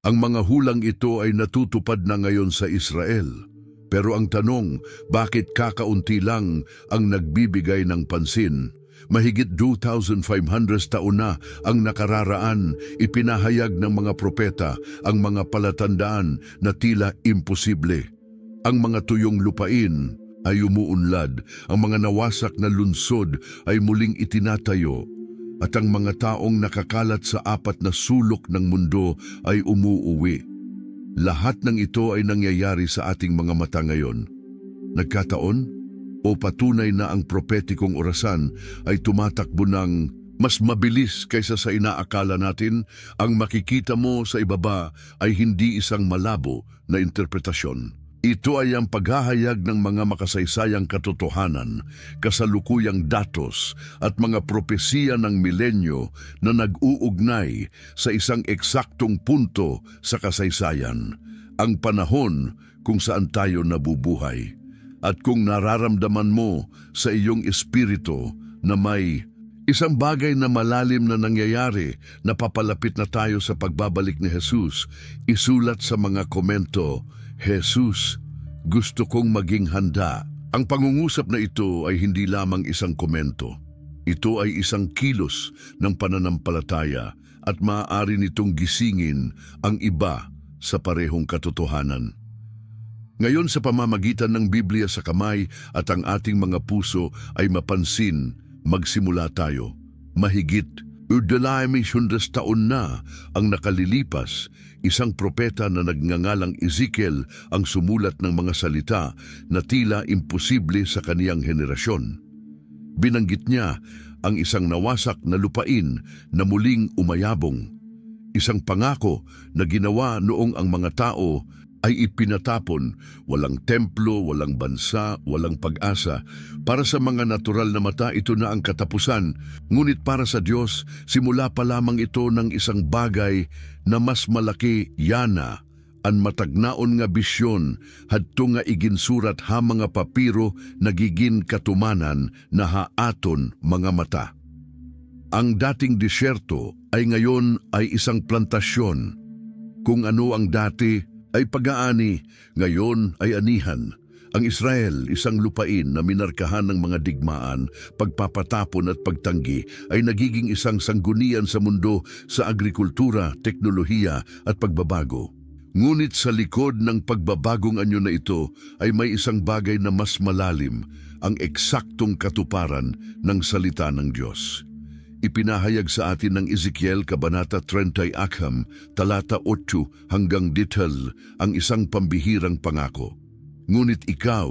Ang mga hulang ito ay natutupad na ngayon sa Israel. Pero ang tanong, bakit kakaunti lang ang nagbibigay ng pansin? Mahigit 2,500 taon na ang nakararaan, ipinahayag ng mga propeta ang mga palatandaan na tila imposible. Ang mga tuyong lupain ay umuunlad, ang mga nawasak na lungsod ay muling itinatayo, at ang mga taong nakakalat sa apat na sulok ng mundo ay umuuwi. Lahat ng ito ay nangyayari sa ating mga mata ngayon. Nagkataon o patunay na ang propetikong orasan ay tumatakbo ng mas mabilis kaysa sa inaakala natin? Ang makikita mo sa ibaba ay hindi isang malabo na interpretasyon. Ito ay ang paghahayag ng mga makasaysayang katotohanan, kasalukuyang datos at mga propesiya ng milenyo na nag-uugnay sa isang eksaktong punto sa kasaysayan, ang panahon kung saan tayo nabubuhay. At kung nararamdaman mo sa iyong espiritu na may isang bagay na malalim na nangyayari na papalapit na tayo sa pagbabalik ni Jesus, isulat sa mga komento, Jesus, gusto kong maging handa. Ang pangungusap na ito ay hindi lamang isang komento. Ito ay isang kilos ng pananampalataya at maaari nitong gisingin ang iba sa parehong katotohanan. Ngayon sa pamamagitan ng Biblia sa kamay at ang ating mga puso ay mapansin, magsimula tayo. Mahigit 2,100 taon na ang nakalilipas, isang propeta na nagngangalang Ezekiel ang sumulat ng mga salita na tila imposible sa kaniyang henerasyon. Binanggit niya ang isang nawasak na lupain na muling umayabong, isang pangako na ginawa noong ang mga tao ay ipinatapon, walang templo, walang bansa, walang pag-asa. Para sa mga natural na mata, ito na ang katapusan. Ngunit para sa Diyos, simula pa lamang ito ng isang bagay na mas malaki, yana, an matagnaon nga bisyon, hadto nga iginsurat ha mga papiro, nagiging katumanan na haaton mga mata. Ang dating disyerto ay ngayon ay isang plantasyon. Kung ano ang dati ay pag-aani, ngayon ay anihan. Ang Israel, isang lupain na minarkahan ng mga digmaan, pagpapatapon at pagtanggi, ay nagiging isang sanggunian sa mundo sa agrikultura, teknolohiya at pagbabago. Ngunit sa likod ng pagbabagong anyo na ito ay may isang bagay na mas malalim, ang eksaktong katuparan ng salita ng Diyos. Ipinahayag sa atin ng Ezekiel Kabanata 36, talata 8 hanggang 10 ang isang pambihirang pangako. Ngunit ikaw,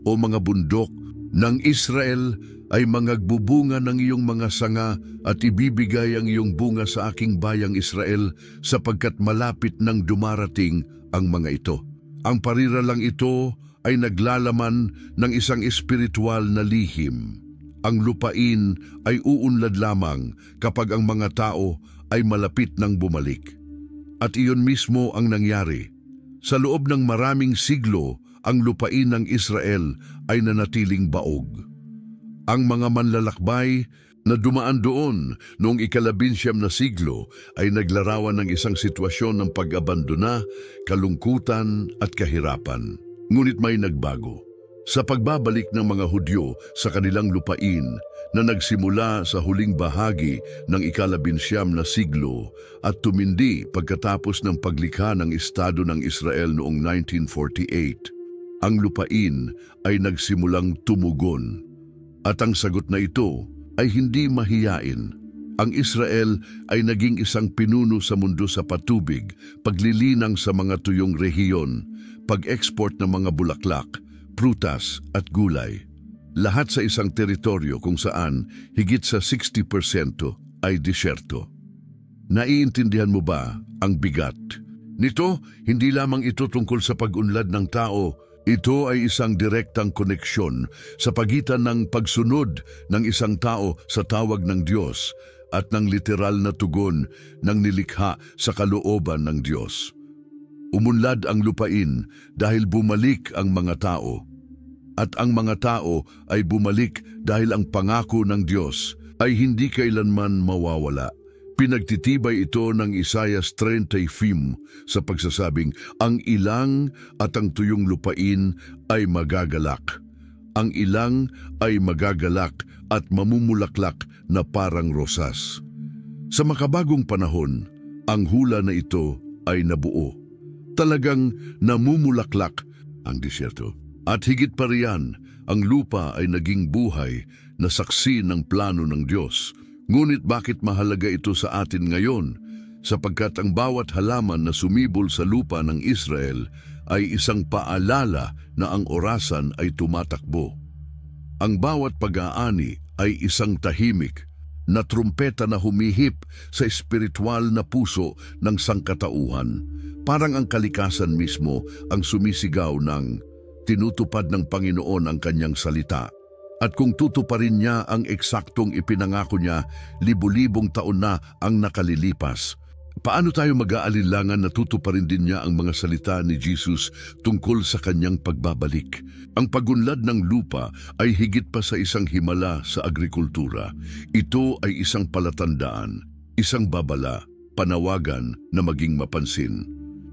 o mga bundok ng Israel, ay mangagbubunga ng iyong mga sanga at ibibigay ang iyong bunga sa aking bayang Israel sapagkat malapit nang dumarating ang mga ito. Ang pariralang ito ay naglalaman ng isang espiritual na lihim. Ang lupain ay uunlad lamang kapag ang mga tao ay malapit nang bumalik. At iyon mismo ang nangyari. Sa loob ng maraming siglo, ang lupain ng Israel ay nanatiling baog. Ang mga manlalakbay na dumaan doon noong ika-19 na siglo ay naglarawan ng isang sitwasyon ng pag-abandona, kalungkutan at kahirapan. Ngunit may nagbago. Sa pagbabalik ng mga Hudyo sa kanilang lupain na nagsimula sa huling bahagi ng ika-19 na siglo at tumindi pagkatapos ng paglikha ng Estado ng Israel noong 1948, ang lupain ay nagsimulang tumugon. At ang sagot na ito ay hindi mahiyain. Ang Israel ay naging isang pinuno sa mundo sa patubig, paglilinang sa mga tuyong rehiyon, pag-export ng mga bulaklak, prutas at gulay. Lahat sa isang teritoryo kung saan higit sa 60% ay disyerto. Naiintindihan mo ba ang bigat nito? Hindi lamang ito tungkol sa pag-unlad ng tao. Ito ay isang direktang koneksyon sa pagitan ng pagsunod ng isang tao sa tawag ng Diyos at ng literal na tugon ng nilikha sa kalooban ng Diyos. Umunlad ang lupain dahil bumalik ang mga tao. At ang mga tao ay bumalik dahil ang pangako ng Diyos ay hindi kailanman mawawala. Pinagtitibay ito ng Isaias 30:5 sa pagsasabing, ang ilang at ang tuyong lupain ay magagalak. Ang ilang ay magagalak at mamumulaklak na parang rosas. Sa makabagong panahon, ang hula na ito ay nabuo. Talagang namumulaklak ang disyerto. At higit pa riyan, ang lupa ay naging buhay na saksi ng plano ng Diyos. Ngunit bakit mahalaga ito sa atin ngayon? Sapagkat ang bawat halaman na sumibol sa lupa ng Israel ay isang paalala na ang orasan ay tumatakbo. Ang bawat pag-aani ay isang tahimik na trumpeta na humihip sa espiritual na puso ng sangkatauhan. Parang ang kalikasan mismo ang sumisigaw ng tinutupad ng Panginoon ang kanyang salita. At kung tutuparin niya ang eksaktong ipinangako niya, libu-libong taon na ang nakalilipas. Paano tayo mag-aalinlangan na tutuparin din niya ang mga salita ni Jesus tungkol sa kanyang pagbabalik? Ang pagunlad ng lupa ay higit pa sa isang himala sa agrikultura. Ito ay isang palatandaan, isang babala, panawagan na maging mapansin.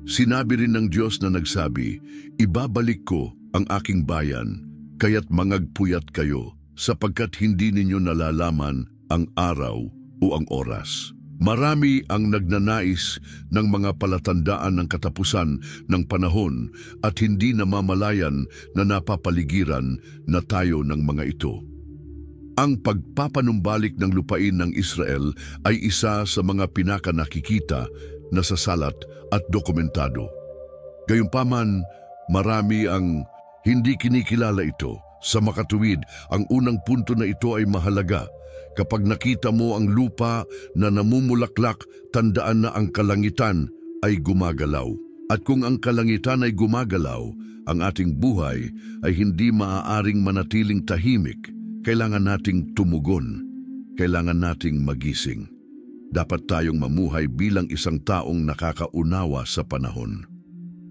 Sinabi rin ng Diyos na nagsabi, ibabalik ko ang aking bayan, kaya't mangagpuyat kayo, sapagkat hindi ninyo nalalaman ang araw o ang oras. Marami ang nagnanais ng mga palatandaan ng katapusan ng panahon at hindi namamalayan na napapaligiran na tayo ng mga ito. Ang pagpapanumbalik ng lupain ng Israel ay isa sa mga pinakanakikita na sa salat at dokumentado. Gayunpaman, marami ang hindi kinikilala ito. Sa makatuwid, ang unang punto na ito ay mahalaga. Kapag nakita mo ang lupa na namumulaklak, tandaan na ang kalangitan ay gumagalaw. At kung ang kalangitan ay gumagalaw, ang ating buhay ay hindi maaaring manatiling tahimik. Kailangan nating tumugon. Kailangan nating magising. Dapat tayong mamuhay bilang isang taong nakakaunawa sa panahon.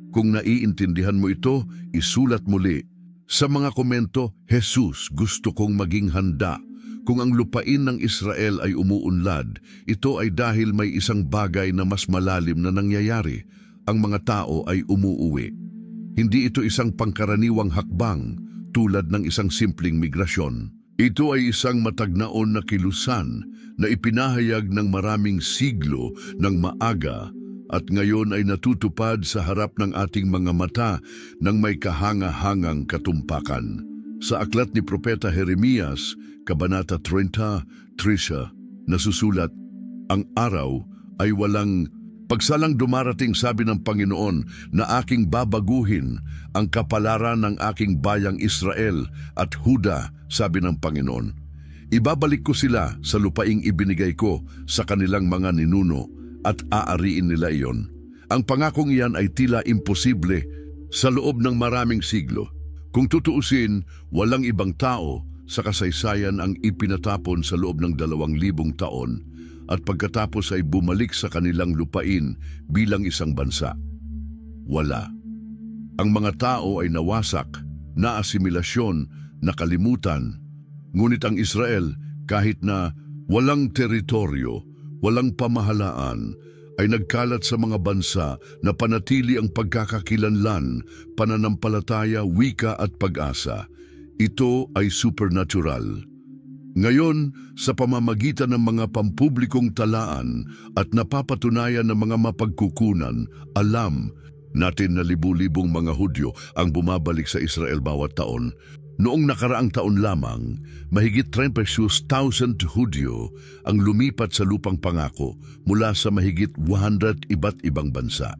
Kung naiintindihan mo ito, isulat muli. Sa mga komento, Jesus, gusto kong maging handa. Kung ang lupain ng Israel ay umuunlad, ito ay dahil may isang bagay na mas malalim na nangyayari. Ang mga tao ay umuuwi. Hindi ito isang pangkaraniwang hakbang tulad ng isang simpleng migrasyon. Ito ay isang matagnaon na kilusan na ipinahayag ng maraming siglo ng maaga at ngayon ay natutupad sa harap ng ating mga mata ng may kahanga-hangang katumpakan. Sa aklat ni Propeta Jeremias, Kabanata 30, nasusulat, ang araw ay walang pagsalang dumarating, sabi ng Panginoon, na aking babaguhin ang kapalaran ng aking bayang Israel at Huda, sabi ng Panginoon. Ibabalik ko sila sa lupaing ibinigay ko sa kanilang mga ninuno at aariin nila iyon. Ang pangakong iyan ay tila imposible sa loob ng maraming siglo. Kung tutuusin, walang ibang tao sa kasaysayan ang ipinatapon sa loob ng 2,000 taon at pagkatapos ay bumalik sa kanilang lupain bilang isang bansa. Wala. Ang mga tao ay nawasak, naasimilasyon, nakalimutan. Ngunit ang Israel, kahit na walang teritoryo, walang pamahalaan, ay nagkalat sa mga bansa na panatili ang pagkakakilanlan, pananampalataya, wika at pag-asa. Ito ay supernatural. Ngayon, sa pamamagitan ng mga pampublikong talaan at napapatunayan ng mga mapagkukunan, alam natin na libu-libong mga Hudyo ang bumabalik sa Israel bawat taon. Noong nakaraang taon lamang, mahigit 36,000 Hudyo ang lumipat sa lupang pangako mula sa mahigit 100 iba't ibang bansa.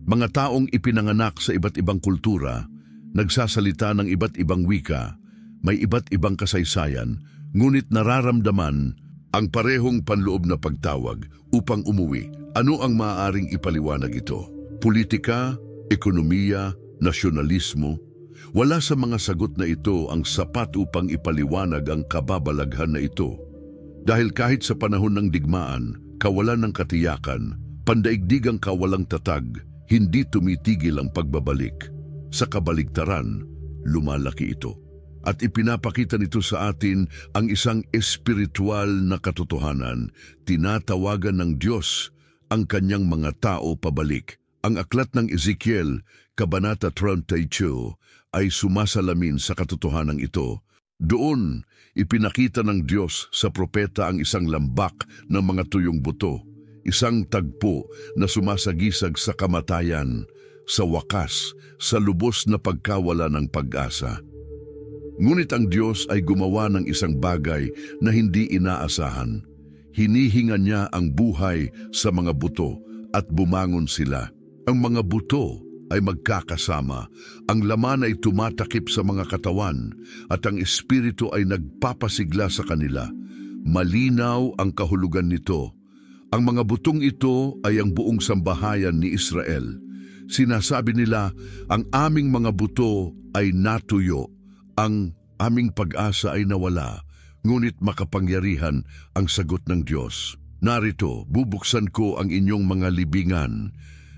Mga taong ipinanganak sa iba't ibang kultura, nagsasalita ng iba't ibang wika, may iba't ibang kasaysayan, ngunit nararamdaman ang parehong panloob na pagtawag upang umuwi. Ano ang maaaring ipaliwanag ito? Politika, ekonomiya, nasyonalismo? Wala sa mga sagot na ito ang sapat upang ipaliwanag ang kababalaghan na ito. Dahil kahit sa panahon ng digmaan, kawalan ng katiyakan, pandaigdigang kawalang tatag, hindi tumitigil ang pagbabalik. Sa kabaligtaran, lumalaki ito. at ipinapakita nito sa atin ang isang espiritual na katotohanan. Tinatawagan ng Diyos ang kanyang mga tao pabalik. Ang aklat ng Ezekiel, Kabanata 32, ay sumasalamin sa katotohanan ito. Doon, ipinakita ng Diyos sa propeta ang isang lambak ng mga tuyong buto, isang tagpo na sumasagisag sa kamatayan, sa wakas, sa lubos na pagkawala ng pag-asa. Ngunit ang Diyos ay gumawa ng isang bagay na hindi inaasahan. Hinihinga niya ang buhay sa mga buto at bumangon sila. Ang mga buto ay magkakasama, ang laman ay tumatakip sa mga katawan at ang espiritu ay nagpapasigla sa kanila. Malinaw ang kahulugan nito. Ang mga butong ito ay ang buong sambahayan ni Israel. Sinasabi nila, ang aming mga buto ay natuyo, ang aming pag-asa ay nawala, ngunit makapangyarihan ang sagot ng Diyos. Narito, bubuksan ko ang inyong mga libingan.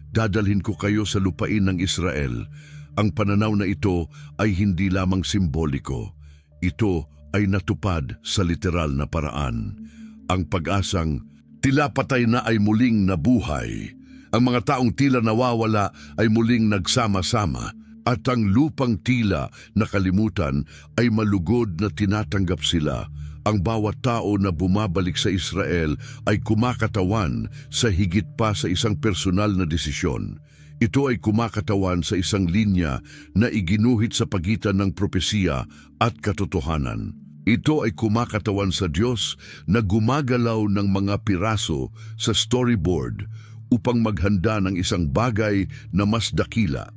Dadalhin ko kayo sa lupain ng Israel. Ang pananaw na ito ay hindi lamang simboliko. Ito ay natupad sa literal na paraan. Ang pag-asang tila patay na ay muling nabuhay. Ang mga taong tila nawawala ay muling nagsama-sama. At ang lupang tila nakalimutan ay malugod na tinatanggap sila. Ang bawat tao na bumabalik sa Israel ay kumakatawan sa higit pa sa isang personal na desisyon. Ito ay kumakatawan sa isang linya na iginuhit sa pagitan ng propesiya at katotohanan. Ito ay kumakatawan sa Diyos na gumagalaw ng mga piraso sa storyboard upang maghanda ng isang bagay na mas dakila.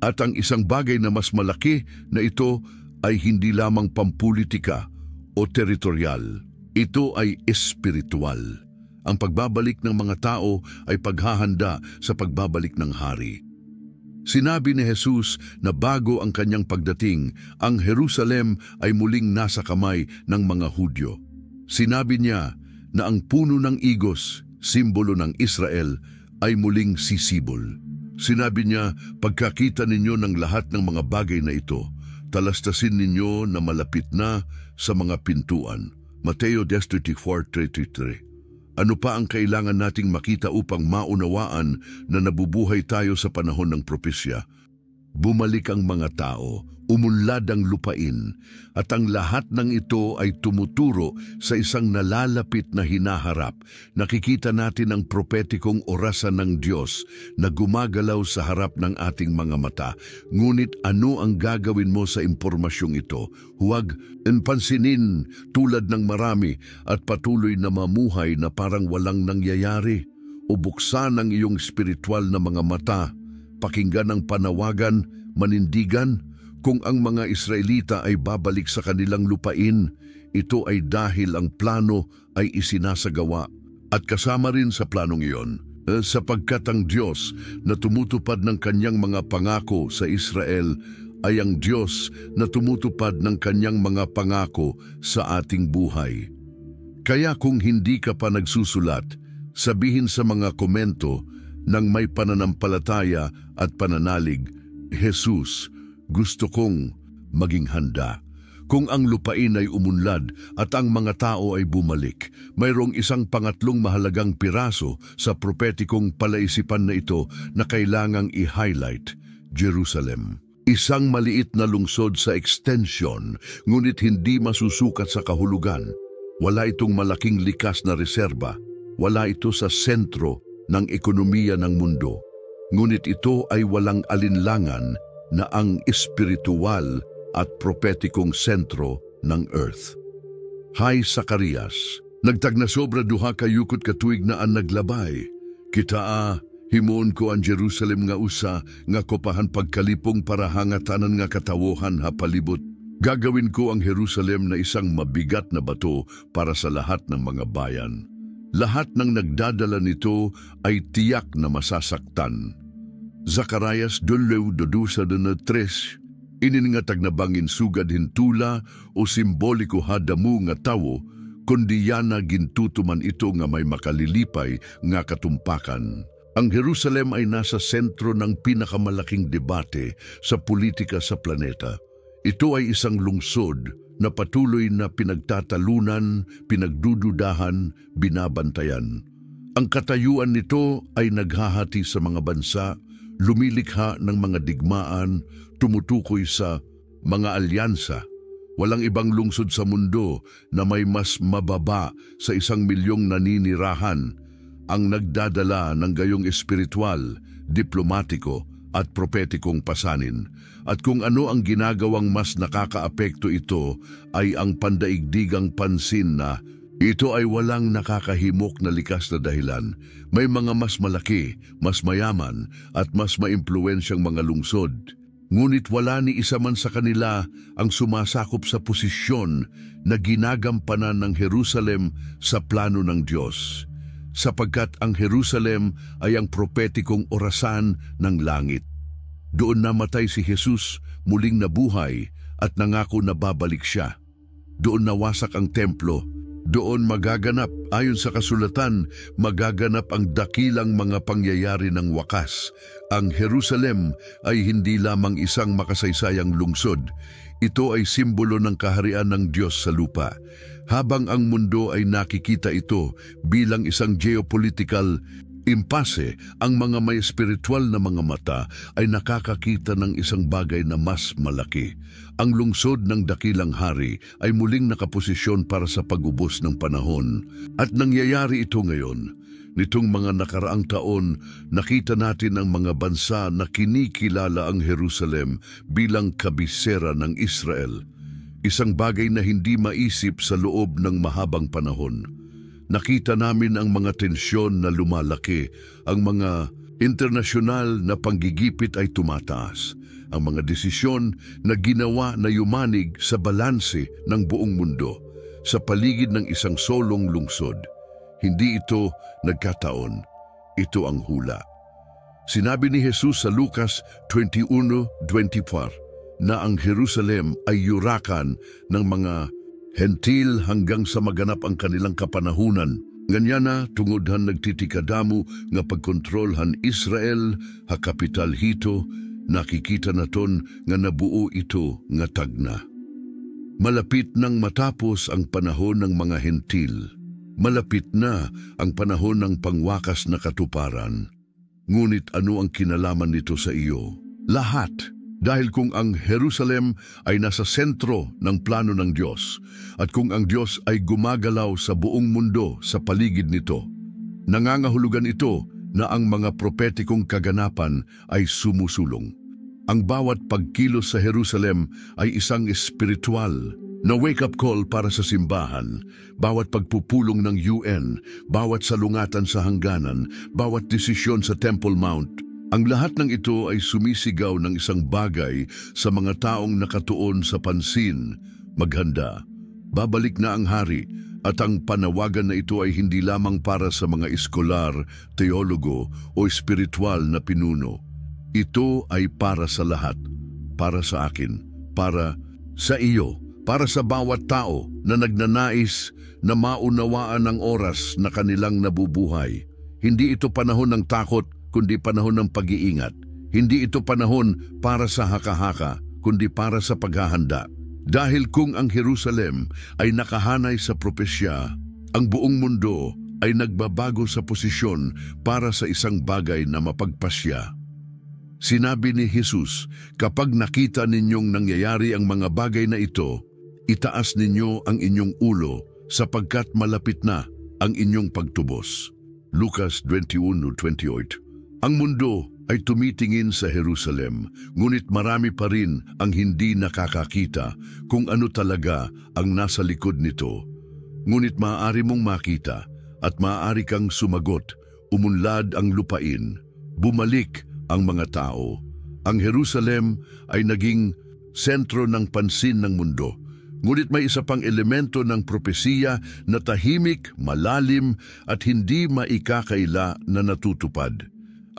At ang isang bagay na mas malaki na ito ay hindi lamang pampulitika o teritorial. Ito ay espiritual. Ang pagbabalik ng mga tao ay paghahanda sa pagbabalik ng hari. Sinabi ni Jesus na bago ang kanyang pagdating, ang Jerusalem ay muling nasa kamay ng mga Hudyo. Sinabi niya na ang puno ng igos, simbolo ng Israel, ay muling sisibol. Sinabi niya, pagkakita ninyo ng lahat ng mga bagay na ito, talastasin ninyo na malapit na sa mga pintuan. Mateo 10:34-33. Ano pa ang kailangan nating makita upang maunawaan na nabubuhay tayo sa panahon ng propesya? Bumalik ang mga tao, umunlad ang lupain, at ang lahat ng ito ay tumuturo sa isang nalalapit na hinaharap. Nakikita natin ang propetikong orasan ng Diyos na gumagalaw sa harap ng ating mga mata. Ngunit ano ang gagawin mo sa impormasyong ito? Huwag pansinin tulad ng marami at patuloy na mamuhay na parang walang nangyayari. O buksan ang iyong spiritual na mga mata, pakinggan ang panawagan, manindigan. Kung ang mga Israelita ay babalik sa kanilang lupain, ito ay dahil ang plano ay isinasagawa. At kasama rin sa planong iyon, sapagkat ang Diyos na tumutupad ng kanyang mga pangako sa Israel ay ang Diyos na tumutupad ng kanyang mga pangako sa ating buhay. Kaya kung hindi ka pa nagsusulat, sabihin sa mga komento ng may pananampalataya at pananalig, Jesus, gusto kong maging handa. Kung ang lupain ay umunlad at ang mga tao ay bumalik, mayroong isang pangatlong mahalagang piraso sa propetikong palaisipan na ito na kailangang i-highlight, Jerusalem. Isang maliit na lungsod sa extension, ngunit hindi masusukat sa kahulugan. Wala itong malaking likas na reserba. Wala ito sa sentro ng ekonomiya ng mundo. Ngunit ito ay walang alinlangan na ang espiritual at propetikong sentro ng earth. Hay Zacarias, nagtagna sobra duha kayukot katuig na ang naglabay. Kitaa, himoon ko ang Jerusalem nga usa, nga kopahan pagkalipong para hangatanan nga katawohan ha palibot. Gagawin ko ang Jerusalem na isang mabigat na bato para sa lahat ng mga bayan. Lahat ng nagdadala nito ay tiyak na masasaktan. Zacarias 2:2-3, iningatag na bangin sugad hintula o simboliko hadamu nga tawo, kundi yana gintutuman ito nga may makalilipay nga katumpakan. Ang Jerusalem ay nasa sentro ng pinakamalaking debate sa politika sa planeta. Ito ay isang lungsod na patuloy na pinagtatalunan, pinagdududahan, binabantayan. Ang katayuan nito ay naghahati sa mga bansa, lumilikha ng mga digmaan, tumutukoy sa mga alyansa. Walang ibang lungsod sa mundo na may mas mababa sa 1 milyong naninirahan ang nagdadala ng gayong espiritual, diplomatiko at propetikong pasanin. At kung ano ang ginagawang mas nakakaapekto ito ay ang pandaigdigang pansin na ito ay walang nakakahimok na likas na dahilan. May mga mas malaki, mas mayaman at mas maimpluwensyang mga lungsod. Ngunit wala ni isa man sa kanila ang sumasakop sa posisyon na ginagampanan ng Jerusalem sa plano ng Diyos. Sapagkat ang Jerusalem ay ang propetikong orasan ng langit. Doon namatay si Jesus, muling nabuhay at nangako na babalik siya. Doon nawasak ang templo. Doon magaganap, ayon sa kasulatan, magaganap ang dakilang mga pangyayari ng wakas. Ang Jerusalem ay hindi lamang isang makasaysayang lungsod. Ito ay simbolo ng kaharian ng Diyos sa lupa. Habang ang mundo ay nakikita ito bilang isang geopolitical impase, ang mga may espiritual na mga mata ay nakakakita ng isang bagay na mas malaki. Ang lungsod ng dakilang hari ay muling nakaposisyon para sa pag-ubos ng panahon. At nangyayari ito ngayon. Nitong mga nakaraang taon, nakita natin ang mga bansa na kinikilala ang Jerusalem bilang kabisera ng Israel. Isang bagay na hindi maisip sa loob ng mahabang panahon. Nakita namin ang mga tensyon na lumalaki, ang mga internasyonal na panggigipit ay tumataas, ang mga desisyon na ginawa na yumanig sa balanse ng buong mundo sa paligid ng isang solong lungsod. Hindi ito nagkataon, ito ang hula. Sinabi ni Jesus sa Lucas 21:24 na ang Jerusalem ay yurakan ng mga hentil hanggang sa maganap ang kanilang kapanahunan. Ganyan na tungodhan nagtitikadamu nga pagkontrolhan Israel, ha kapital hito, nakikita naton nga nabuo ito nga tagna. Malapit nang matapos ang panahon ng mga hentil. Malapit na ang panahon ng pangwakas na katuparan. Ngunit ano ang kinalaman nito sa iyo? Lahat. Dahil kung ang Jerusalem ay nasa sentro ng plano ng Diyos at kung ang Diyos ay gumagalaw sa buong mundo sa paligid nito, nangangahulugan ito na ang mga propetikong kaganapan ay sumusulong. Ang bawat pagkilos sa Jerusalem ay isang espiritual na wake-up call para sa simbahan. Bawat pagpupulong ng UN, bawat salungatan sa hangganan, bawat desisyon sa Temple Mount, ang lahat ng ito ay sumisigaw ng isang bagay sa mga taong nakatuon sa pansin. Maghanda, babalik na ang hari, at ang panawagan na ito ay hindi lamang para sa mga eskolar, teologo o espiritual na pinuno. Ito ay para sa lahat, para sa akin, para sa iyo, para sa bawat tao na nagnanais na maunawaan ang oras na kanilang nabubuhay. Hindi ito panahon ng takot, kundi panahon ng pag-iingat. Hindi ito panahon para sa haka-haka, kundi para sa paghahanda. Dahil kung ang Jerusalem ay nakahanay sa propesya, ang buong mundo ay nagbabago sa posisyon para sa isang bagay na mapagpasya. Sinabi ni Jesus, kapag nakita ninyong nangyayari ang mga bagay na ito, itaas ninyo ang inyong ulo sapagkat malapit na ang inyong pagtubos. Lucas 21:28. Ang mundo ay tumitingin sa Jerusalem, ngunit marami pa rin ang hindi nakakakita kung ano talaga ang nasa likod nito. Ngunit maaari mong makita at maaari kang sumagot, umunlad ang lupain, bumalik ang mga tao. Ang Jerusalem ay naging sentro ng pansin ng mundo. Ngunit may isa pang elemento ng propesiya na tahimik, malalim at hindi maikakaila na natutupad.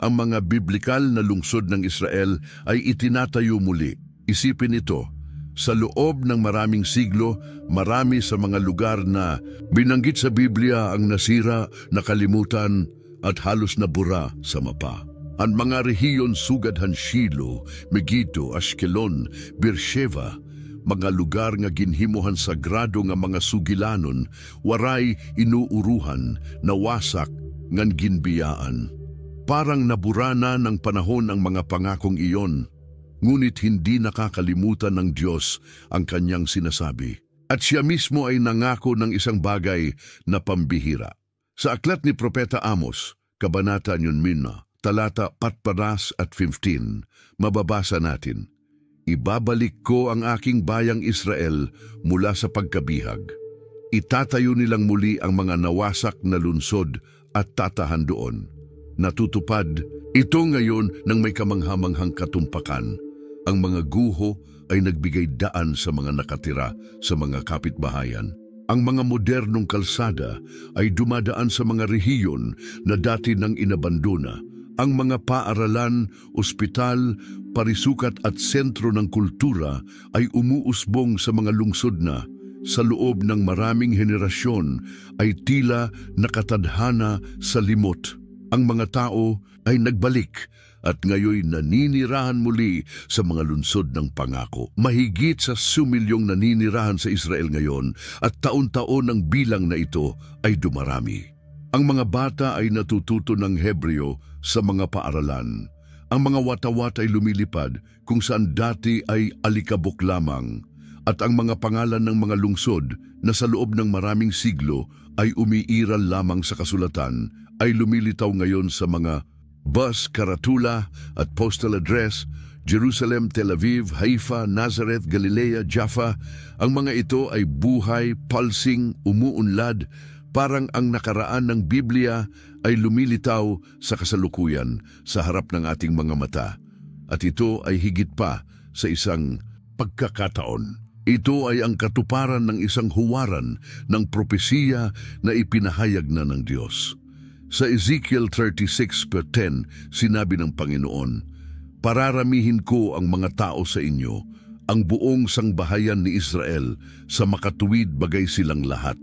Ang mga biblikal na lungsod ng Israel ay itinatayo muli. Isipin ito, sa loob ng maraming siglo, marami sa mga lugar na binanggit sa Biblia ang nasira, nakalimutan at halos nabura sa mapa. Ang mga rehiyon sugad han Shilo, Megiddo, Ashkelon, Beersheba, mga lugar nga ginhimuhan sagrado nga mga sugilanon, waray inuuruhan, nawasak, ngan ginbiyaan. Parang naburana ng panahon ang mga pangakong iyon, ngunit hindi nakakalimutan ng Diyos ang kanyang sinasabi. At siya mismo ay nangako ng isang bagay na pambihira. Sa aklat ni Propeta Amos, Kabanata 9, talata 14 at 15, mababasa natin, "Ibabalik ko ang aking bayang Israel mula sa pagkabihag. Itatayo nilang muli ang mga nawasak na lungsod at tatahan doon. Natutupad ito ngayon ng may kamanghamanghang katumpakan. Ang mga guho ay nagbigay daan sa mga nakatira sa mga kapitbahayan. Ang mga modernong kalsada ay dumadaan sa mga rehiyon na dati nang inabandona. Ang mga paaralan, ospital, parisukat at sentro ng kultura ay umuusbong sa mga lungsod na, sa loob ng maraming henerasyon, ay tila nakatadhana sa limot. Ang mga tao ay nagbalik at ngayon naninirahan muli sa mga lungsod ng pangako. Mahigit sa 1,000,000 naninirahan sa Israel ngayon at taon-taon ang bilang na ito ay dumarami. Ang mga bata ay natututo ng Hebreo sa mga paaralan. Ang mga watawat ay lumilipad kung saan dati ay alikabok lamang. At ang mga pangalan ng mga lungsod na sa loob ng maraming siglo ay umiiral lamang sa kasulatan ay lumilitaw ngayon sa mga bus, karatula at postal address, Jerusalem, Tel Aviv, Haifa, Nazareth, Galilea, Jaffa. Ang mga ito ay buhay, palsing, umuunlad, parang ang nakaraan ng Biblia ay lumilitaw sa kasalukuyan sa harap ng ating mga mata. At ito ay higit pa sa isang pagkakataon. Ito ay ang katuparan ng isang huwaran ng propesiya na ipinahayag na ng Diyos. Sa Ezekiel 36:10, sinabi ng Panginoon, "Pararamihin ko ang mga tao sa inyo, ang buong sangbahayan ni Israel, sa makatuwid bagay silang lahat.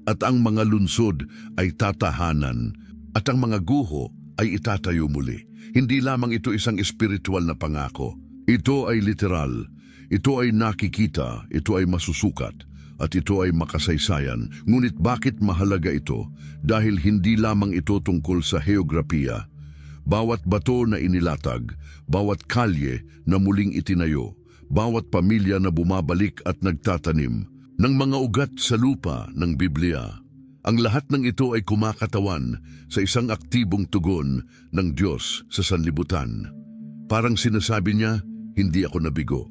At ang mga lungsod ay tatahanan, at ang mga guho ay itatayo muli." Hindi lamang ito isang espiritual na pangako. Ito ay literal. Ito ay nakikita, ito ay masusukat, at ito ay makasaysayan. Ngunit bakit mahalaga ito? Dahil hindi lamang ito tungkol sa heograpiya. Bawat bato na inilatag, bawat kalye na muling itinayo, bawat pamilya na bumabalik at nagtatanim ng mga ugat sa lupa ng Biblia. Ang lahat ng ito ay kumakatawan sa isang aktibong tugon ng Diyos sa sanlibutan. Parang sinasabi niya, hindi ako nabigo.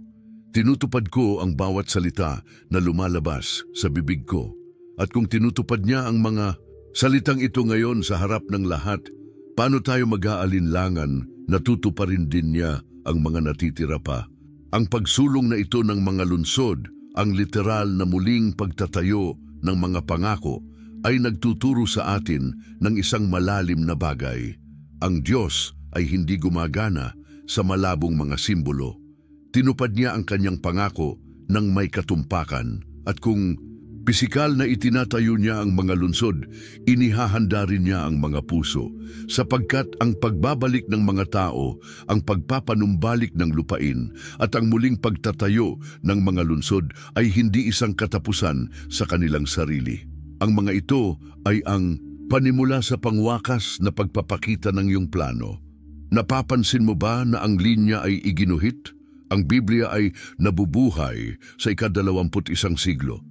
Tinutupad ko ang bawat salita na lumalabas sa bibig ko. At kung tinutupad niya ang mga salitang ito ngayon sa harap ng lahat, paano tayo mag-aalinlangan na tutuparin din niya ang mga natitira pa? Ang pagsulong na ito ng mga lungsod, ang literal na muling pagtatayo ng mga pangako, ay nagtuturo sa atin ng isang malalim na bagay. Ang Diyos ay hindi gumagana sa malabong mga simbolo. Tinupad niya ang kanyang pangako ng may katumpakan, at kung pisikal na itinatayo niya ang mga lungsod, inihahanda rin niya ang mga puso, sapagkat ang pagbabalik ng mga tao, ang pagpapanumbalik ng lupain, at ang muling pagtatayo ng mga lungsod ay hindi isang katapusan sa kanilang sarili. Ang mga ito ay ang panimula sa pangwakas na pagpapakita ng iyong plano. Napapansin mo ba na ang linya ay iginuhit? Ang Biblia ay nabubuhay sa ika-21 siglo.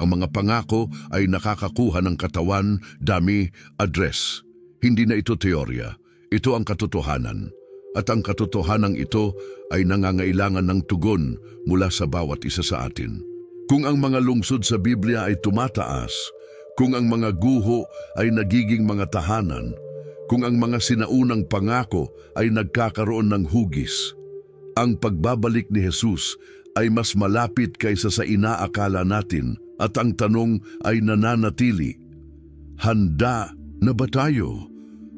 Ang mga pangako ay nakakakuha ng katawan, dami, address. Hindi na ito teorya. Ito ang katotohanan. At ang katotohanan ito ay nangangailangan ng tugon mula sa bawat isa sa atin. Kung ang mga lungsod sa Biblia ay tumataas, kung ang mga guho ay nagiging mga tahanan, kung ang mga sinaunang pangako ay nagkakaroon ng hugis, ang pagbabalik ni Jesus ay mas malapit kaysa sa inaakala natin, at ang tanong ay nananatili, handa na ba tayo?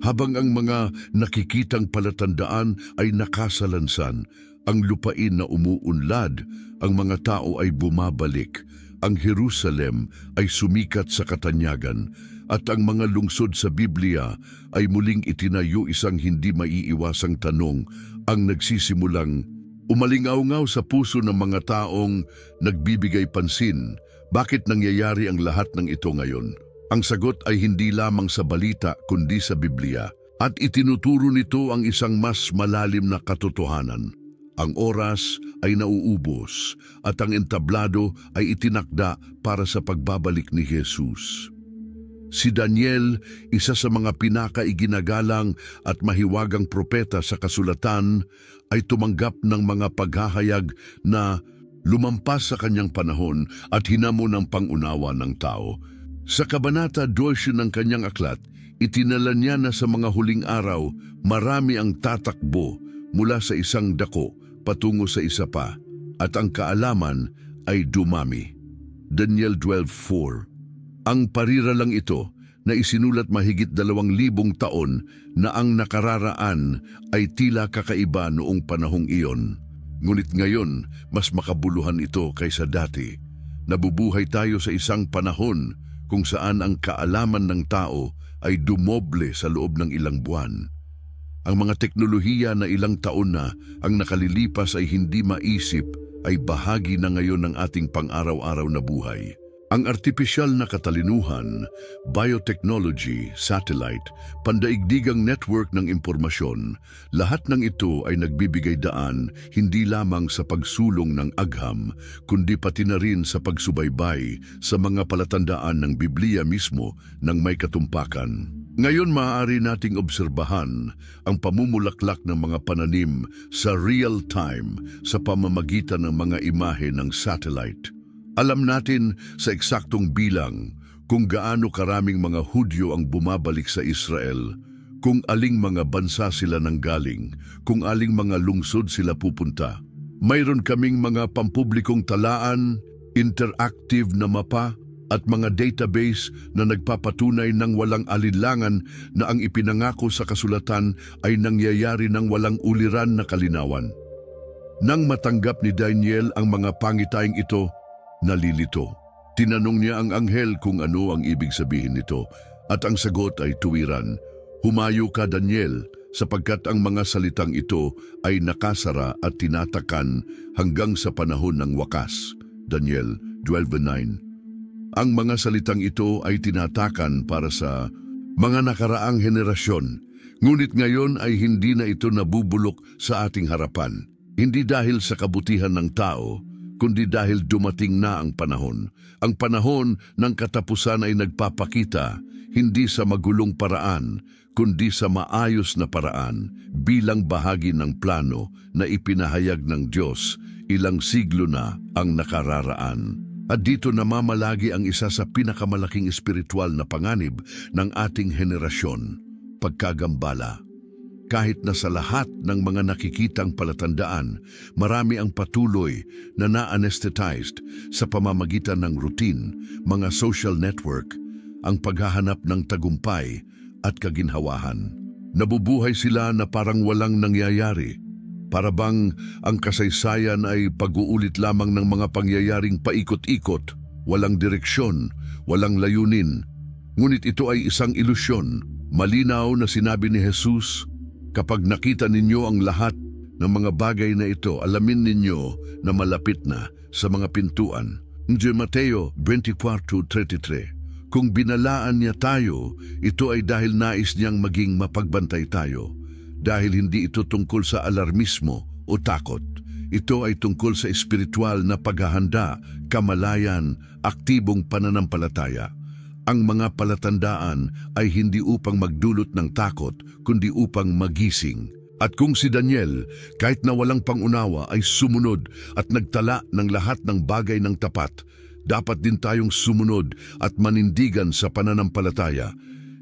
Habang ang mga nakikitang palatandaan ay nakasalansan, ang lupain na umuunlad, ang mga tao ay bumabalik, ang Jerusalem ay sumikat sa katanyagan, at ang mga lungsod sa Biblia ay muling itinayo. Isang hindi maiiwasang tanong ang nagsisimulang, Umalingaw-ngaw sa puso ng mga taong nagbibigay pansin, bakit nangyayari ang lahat ng ito ngayon? Ang sagot ay hindi lamang sa balita kundi sa Biblia, at itinuturo nito ang isang mas malalim na katotohanan. Ang oras ay nauubos at ang entablado ay itinakda para sa pagbabalik ni Jesus. Si Daniel, isa sa mga pinakaiginagalang at mahiwagang propeta sa kasulatan, ay tumanggap ng mga paghahayag na lumampas sa kanyang panahon at hinamon ng pangunawa ng tao. Sa kabanata 12 ng kanyang aklat, itinala niya na sa mga huling araw, marami ang tatakbo mula sa isang dako patungo sa isa pa, at ang kaalaman ay dumami. Daniel 12:4. Ang pariralang ito na isinulat mahigit 2,000 taon na ang nakararaan ay tila kakaiba noong panahong iyon. Ngunit ngayon, mas makabuluhan ito kaysa dati. Nabubuhay tayo sa isang panahon kung saan ang kaalaman ng tao ay dumoble sa loob ng ilang buwan. Ang mga teknolohiya na ilang taon na ang nakalilipas ay hindi maisip ay bahagi na ngayon ng ating pang-araw-araw na buhay. Ang artipisyal na katalinuhan, biotechnology, satellite, pandaigdigang network ng impormasyon, lahat ng ito ay nagbibigay daan hindi lamang sa pagsulong ng agham, kundi pati na rin sa pagsubaybay sa mga palatandaan ng Biblia mismo ng may katumpakan. Ngayon maaari nating obserbahan ang pamumulaklak ng mga pananim sa real time sa pamamagitan ng mga imahe ng satellite. Alam natin sa eksaktong bilang kung gaano karaming mga Hudyo ang bumabalik sa Israel, kung aling mga bansa sila nanggaling, kung aling mga lungsod sila pupunta. Mayroon kaming mga pampublikong talaan, interactive na mapa, at mga database na nagpapatunay ng walang alinlangan na ang ipinangako sa kasulatan ay nangyayari ng walang uliran na kalinawan. Nang matanggap ni Daniel ang mga pangitahing ito, nalilito. Tinanong niya ang anghel kung ano ang ibig sabihin nito, at ang sagot ay tuwiran. Humayo ka, Daniel, sapagkat ang mga salitang ito ay nakasara at tinatakan hanggang sa panahon ng wakas. Daniel 12:9. Ang mga salitang ito ay tinatakan para sa mga nakaraang henerasyon, ngunit ngayon ay hindi na ito nabubulok sa ating harapan. Hindi dahil sa kabutihan ng tao, kundi dahil dumating na ang panahon. Ang panahon ng katapusan ay nagpapakita, hindi sa magulong paraan, kundi sa maayos na paraan, bilang bahagi ng plano na ipinahayag ng Diyos ilang siglo na ang nakararaan. At dito namamalagi ang isa sa pinakamalaking espiritual na panganib ng ating henerasyon, pagkagambala. Kahit na sa lahat ng mga nakikitang palatandaan, marami ang patuloy na na-anesthetized sa pamamagitan ng routine, mga social network, ang paghahanap ng tagumpay at kaginhawahan. Nabubuhay sila na parang walang nangyayari, para bang ang kasaysayan ay pag-uulit lamang ng mga pangyayaring paikot-ikot, walang direksyon, walang layunin. Ngunit ito ay isang ilusyon. Malinaw na sinabi ni Jesus, kapag nakita ninyo ang lahat ng mga bagay na ito, alamin ninyo na malapit na sa mga pintuan. Mateo 24:33. Kung binalaan niya tayo, ito ay dahil nais niyang maging mapagbantay tayo. Dahil hindi ito tungkol sa alarmismo o takot. Ito ay tungkol sa espiritual na paghahanda, kamalayan, aktibong pananampalataya. Ang mga palatandaan ay hindi upang magdulot ng takot, kundi upang magising. At kung si Daniel, kahit na walang pangunawa, ay sumunod at nagtala ng lahat ng bagay ng tapat, dapat din tayong sumunod at manindigan sa pananampalataya,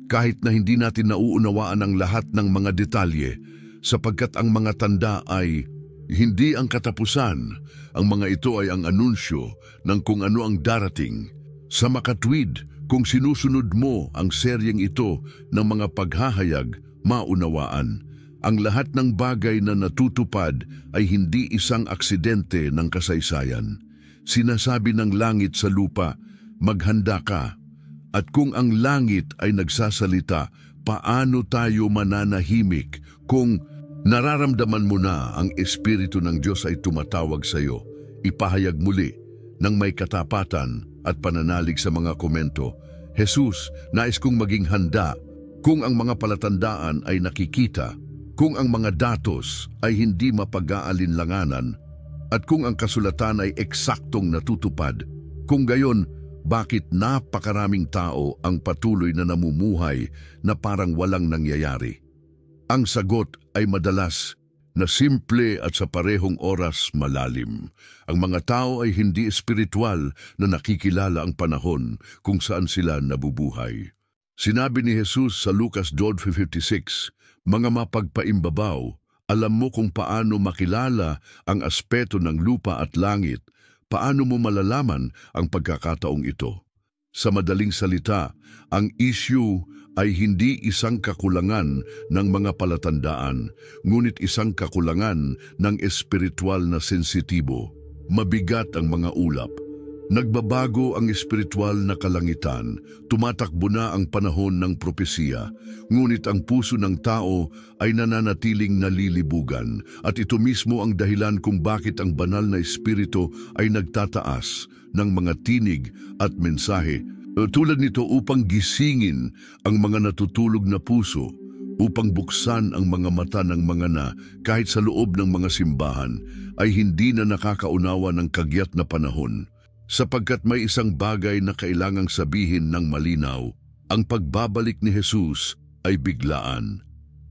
kahit na hindi natin nauunawaan ang lahat ng mga detalye, sapagkat ang mga tanda ay hindi ang katapusan. Ang mga ito ay ang anunsyo ng kung ano ang darating. Sa makatwid, kung sinusunod mo ang seryeng ito ng mga paghahayag, maunawaan. Ang lahat ng bagay na natutupad ay hindi isang aksidente ng kasaysayan. Sinasabi ng langit sa lupa, maghanda ka. At kung ang langit ay nagsasalita, paano tayo mananahimik kung Nararamdaman mo na ang Espiritu ng Diyos ay tumatawag sa iyo. Ipahayag muli ng may katapatan at pananalig sa mga komento. Jesus, nais kong maging handa kung ang mga palatandaan ay nakikita, kung ang mga datos ay hindi mapag-aalinlanganan, at kung ang kasulatan ay eksaktong natutupad. Kung gayon, bakit napakaraming tao ang patuloy na namumuhay na parang walang nangyayari? Ang sagot ay madalas na simple at sa parehong oras malalim. Ang mga tao ay hindi espiritual na nakikilala ang panahon kung saan sila nabubuhay. Sinabi ni Jesus sa Lucas 12:56, "Mga mapagpaimbabaw, alam mo kung paano makilala ang aspeto ng lupa at langit. Paano mo malalaman ang pagkakataong ito?" Sa madaling salita, ang issue ay hindi isang kakulangan ng mga palatandaan, ngunit isang kakulangan ng espiritual na sensitibo. Mabigat ang mga ulap. Nagbabago ang espiritual na kalangitan, tumatakbo na ang panahon ng propesiya, ngunit ang puso ng tao ay nananatiling nalilibugan, at ito mismo ang dahilan kung bakit ang banal na espiritu ay nagtataas ng mga tinig at mensahe tulad nito upang gisingin ang mga natutulog na puso, upang buksan ang mga mata ng mga na kahit sa loob ng mga simbahan ay hindi na nakakaunawa ng kagyat na panahon. Sapagkat may isang bagay na kailangang sabihin ng malinaw, ang pagbabalik ni Jesus ay biglaan.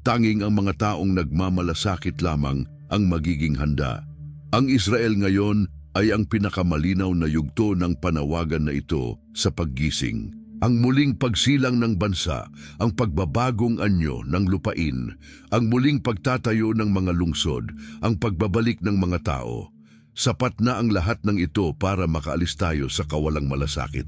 Tanging ang mga taong nagmamalasakit lamang ang magiging handa. Ang Israel ngayon ay ang pinakamalinaw na yugto ng panawagan na ito sa paggising. Ang muling pagsilang ng bansa, ang pagbabagong anyo ng lupain, ang muling pagtatayo ng mga lungsod, ang pagbabalik ng mga tao. Sapat na ang lahat ng ito para makaalis tayo sa kawalang malasakit.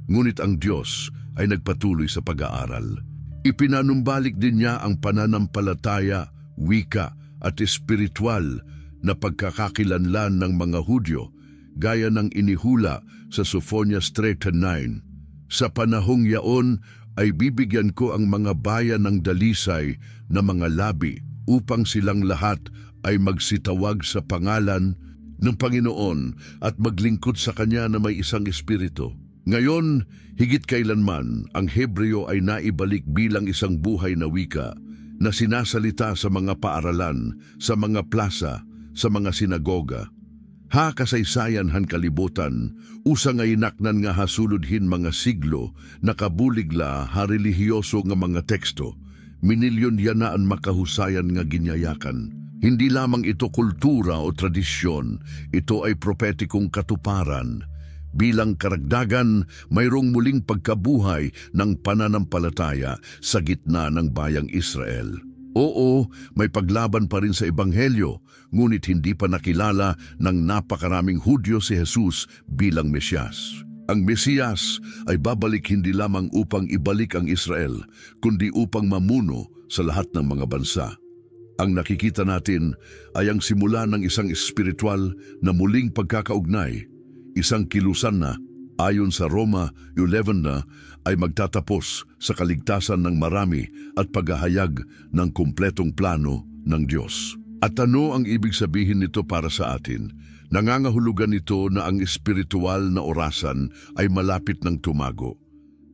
Ngunit ang Diyos ay nagpatuloy sa pag-aaral. Ipinanumbalik din niya ang pananampalataya, wika at espiritual na pagkakakilanlan ng mga Hudyo, gaya ng inihula sa Sophonias 3:9. Sa panahong yaon ay bibigyan ko ang mga bayan ng dalisay na mga labi upang silang lahat ay magsitawag sa pangalan ng Panginoon at maglingkod sa Kanya na may isang espiritu. Ngayon, higit kailanman, ang Hebreo ay naibalik bilang isang buhay na wika na sinasalita sa mga paaralan, sa mga plaza, sa mga sinagoga. Ha kasaysayan han kalibutan, usa nga inaknan nga hasuludhin mga siglo, nakabuligla ha relihiyoso nga mga teksto, minilyon yanaan makahusayan nga ginyayakan. Hindi lamang ito kultura o tradisyon, ito ay propetikong katuparan. Bilang karagdagan, mayroong muling pagkabuhay ng pananampalataya sa gitna ng bayang Israel. Oo, may paglaban pa rin sa Ebanghelyo, ngunit hindi pa nakilala ng napakaraming Hudyo si Jesus bilang Mesiyas. Ang Mesiyas ay babalik hindi lamang upang ibalik ang Israel, kundi upang mamuno sa lahat ng mga bansa. Ang nakikita natin ay ang simula ng isang espiritual na muling pagkakaugnay, isang kilusan na, ayon sa Roma 11 na, ay magtatapos sa kaligtasan ng marami at paghahayag ng kumpletong plano ng Diyos. At ano ang ibig sabihin nito para sa atin? Nangangahulugan nito na ang espiritual na orasan ay malapit ng tumago.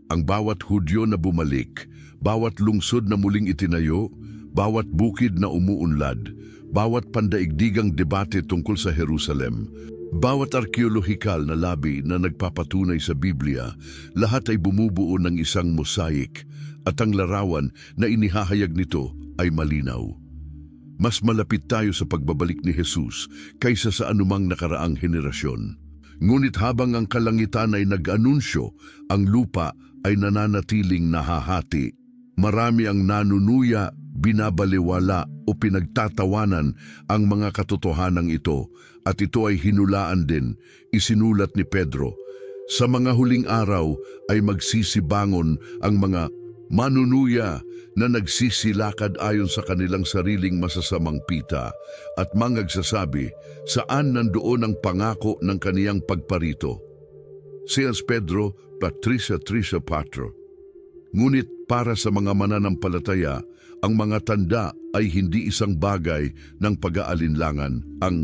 Ang bawat Hudyo na bumalik, bawat lungsod na muling itinayo, bawat bukid na umuunlad, bawat pandaigdigang debate tungkol sa Jerusalem, bawat arkeolohikal na labi na nagpapatunay sa Biblia, lahat ay bumubuo ng isang mosaic at ang larawan na inihahayag nito ay malinaw. Mas malapit tayo sa pagbabalik ni Jesus kaysa sa anumang nakaraang henerasyon. Ngunit habang ang kalangitan ay nag-anunsyo, ang lupa ay nananatiling nahahati. Marami ang nanunuya, binabaliwala o pinagtatawanan ang mga katotohanan ito, at ito ay hinulaan din, isinulat ni Pedro. Sa mga huling araw ay magsisibangon ang mga manunuya na nagsisilakad ayon sa kanilang sariling masasamang pita at mangagsasabi saan nandoon ang pangako ng kaniyang pagparito. Si Pedro, Patricia Patro. Ngunit para sa mga mananampalataya, ang mga tanda ay hindi isang bagay ng pag-aalinlangan. Ang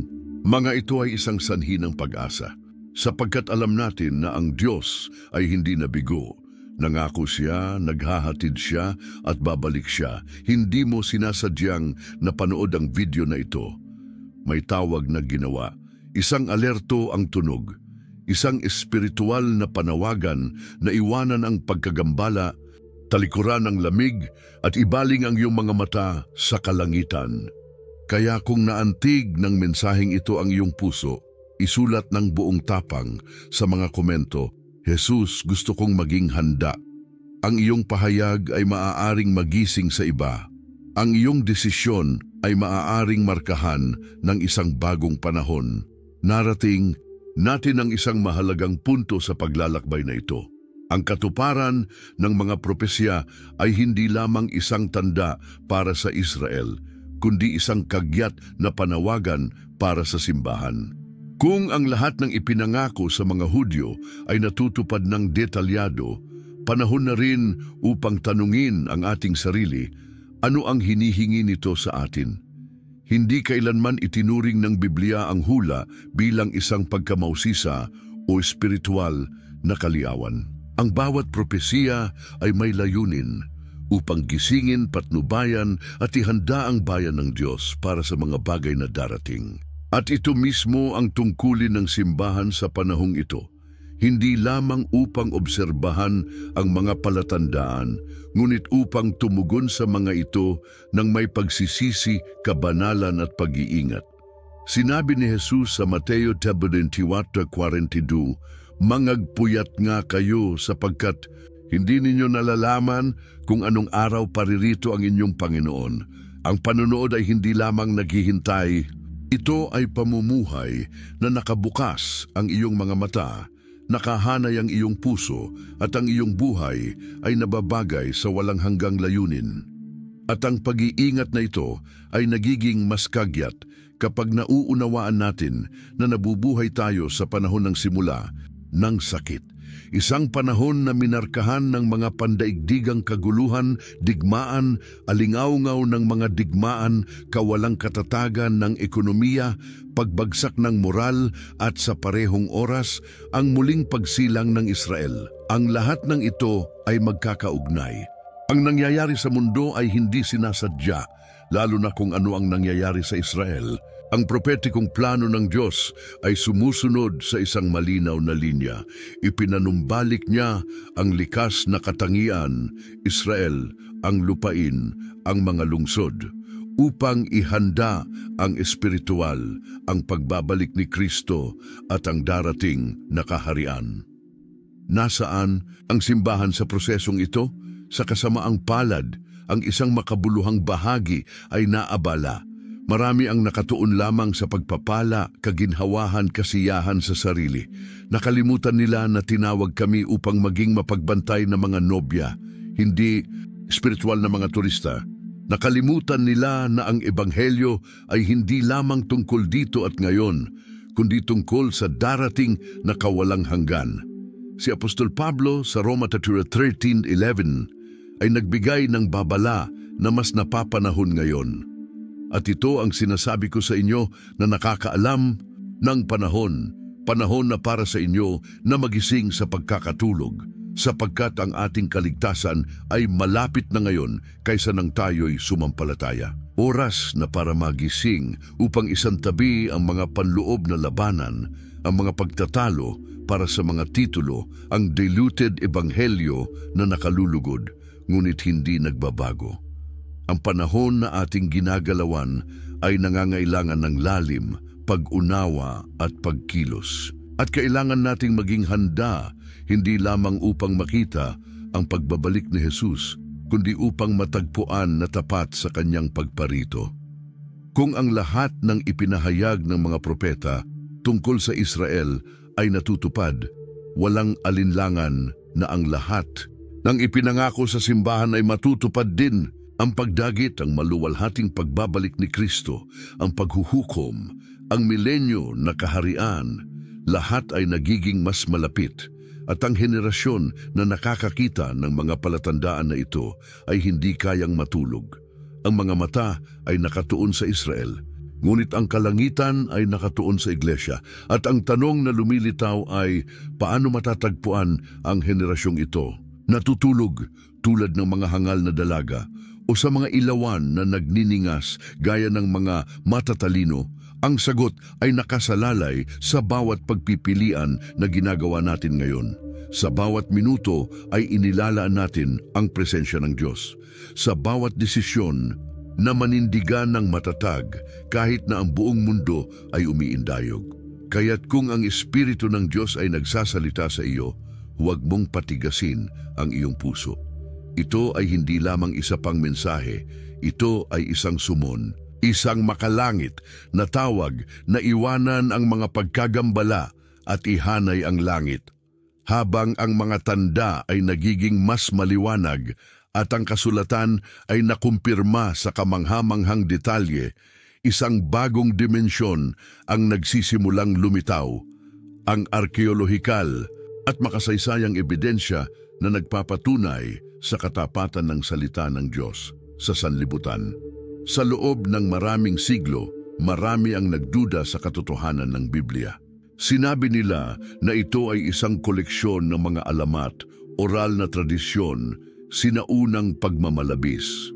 mga ito ay isang sanhi ng pag-asa, sapagkat alam natin na ang Diyos ay hindi nabigo. Nangako siya, naghahatid siya, at babalik siya. Hindi mo sinasadyang napanood ang video na ito. May tawag na ginawa. Isang alerto ang tunog. Isang espiritual na panawagan na iwanan ang pagkagambala, talikuran ang lamig, at ibaling ang iyong mga mata sa kalangitan. Kaya kung naantig ng mensaheng ito ang iyong puso, isulat ng buong tapang sa mga komento, Jesus, gusto kong maging handa. Ang iyong pahayag ay maaaring magising sa iba. Ang iyong desisyon ay maaaring markahan ng isang bagong panahon. Narating natin ang isang mahalagang punto sa paglalakbay na ito. Ang katuparan ng mga propesya ay hindi lamang isang tanda para sa Israel, kundi isang kagyat na panawagan para sa simbahan. Kung ang lahat ng ipinangako sa mga Hudyo ay natutupad ng detalyado, panahon na rin upang tanungin ang ating sarili, ano ang hinihingi nito sa atin? Hindi kailanman itinuring ng Biblia ang hula bilang isang pagkamausisa o espiritual na kaliawan. Ang bawat propesiya ay may layunin upang gisingin, patnubayan at ihanda ang bayan ng Diyos para sa mga bagay na darating. At ito mismo ang tungkulin ng simbahan sa panahong ito. Hindi lamang upang obserbahan ang mga palatandaan, ngunit upang tumugon sa mga ito ng may pagsisisi, kabanalan at pag-iingat. Sinabi ni Jesus sa Mateo 24:42, "Mangagpuyat nga kayo sapagkat hindi ninyo nalalaman kung anong araw paririto ang inyong Panginoon. Ang panonood ay hindi lamang naghihintay. Ito ay pamumuhay na nakabukas ang iyong mga mata, nakahanay ang iyong puso at ang iyong buhay ay nababagay sa walang hanggang layunin. At ang pag-iingat na ito ay nagiging mas kagyat kapag nauunawaan natin na nabubuhay tayo sa panahon ng simula ng sakit. Isang panahon na minarkahan ng mga pandaigdigang kaguluhan, digmaan, alingaungaw ng mga digmaan, kawalang katatagan ng ekonomiya, pagbagsak ng moral at sa parehong oras, ang muling pagsilang ng Israel. Ang lahat ng ito ay magkakaugnay. Ang nangyayari sa mundo ay hindi sinasadya, lalo na kung ano ang nangyayari sa Israel. Ang propetikong plano ng Diyos ay sumusunod sa isang malinaw na linya. Ipinanumbalik niya ang likas na katangian, Israel, ang lupain, ang mga lungsod, upang ihanda ang espiritual, ang pagbabalik ni Kristo at ang darating na kaharian. Nasaan ang simbahan sa prosesong ito? Sa kasamaang palad, ang isang makabuluhang bahagi ay naabala. Marami ang nakatuon lamang sa pagpapala, kaginhawahan, kasiyahan sa sarili. Nakalimutan nila na tinawag kami upang maging mapagbantay na mga nobya, hindi spiritual na mga turista. Nakalimutan nila na ang ebanghelyo ay hindi lamang tungkol dito at ngayon, kundi tungkol sa darating na kawalang hanggan. Si Apostol Pablo sa Roma 13:11 ay nagbigay ng babala na mas napapanahon ngayon. At ito ang sinasabi ko sa inyo na nakakaalam ng panahon na para sa inyo na magising sa pagkakatulog, sapagkat ang ating kaligtasan ay malapit na ngayon kaysa nang tayo'y sumampalataya. Oras na para magising upang isantabi ang mga panloob na labanan, ang mga pagtatalo para sa mga titulo, ang diluted ebanghelyo na nakalulugod, ngunit hindi nagbabago. Ang panahon na ating ginagalawan ay nangangailangan ng lalim, pag-unawa at pagkilos. At kailangan nating maging handa, hindi lamang upang makita ang pagbabalik ni Jesus, kundi upang matagpuan na tapat sa kanyang pagparito. Kung ang lahat ng ipinahayag ng mga propeta tungkol sa Israel ay natutupad, walang alinlangan na ang lahat ng ipinangako sa simbahan ay matutupad din. Ang pagdagit, ang maluwalhating pagbabalik ni Kristo, ang paghuhukom, ang milenyo na kaharian, lahat ay nagiging mas malapit. At ang henerasyon na nakakakita ng mga palatandaan na ito ay hindi kayang matulog. Ang mga mata ay nakatuon sa Israel, ngunit ang kalangitan ay nakatuon sa iglesia. At ang tanong na lumilitaw ay, paano matatagpuan ang henerasyong ito? Natutulog tulad ng mga hangal na dalaga o sa mga ilawan na nagniningas gaya ng mga matatalino? Ang sagot ay nakasalalay sa bawat pagpipilian na ginagawa natin ngayon. Sa bawat minuto ay inilalaan natin ang presensya ng Diyos. Sa bawat desisyon na manindigan ng matatag kahit na ang buong mundo ay umiindayog. Kaya't kung ang Espiritu ng Diyos ay nagsasalita sa iyo, huwag mong patigasin ang iyong puso. Ito ay hindi lamang isa pang mensahe, ito ay isang sumon, isang makalangit na tawag na iwanan ang mga pagkagambala at ihanay ang langit. Habang ang mga tanda ay nagiging mas maliwanag at ang kasulatan ay nakumpirma sa kamanghamanghang detalye, isang bagong dimensyon ang nagsisimulang lumitaw, ang arkeolohikal at makasaysayang ebidensya na nagpapatunay sa katapatan ng salita ng Diyos sa sanlibutan. Sa loob ng maraming siglo, marami ang nagduda sa katotohanan ng Biblia. Sinabi nila na ito ay isang koleksyon ng mga alamat, oral na tradisyon, sinaunang pagmamalabis.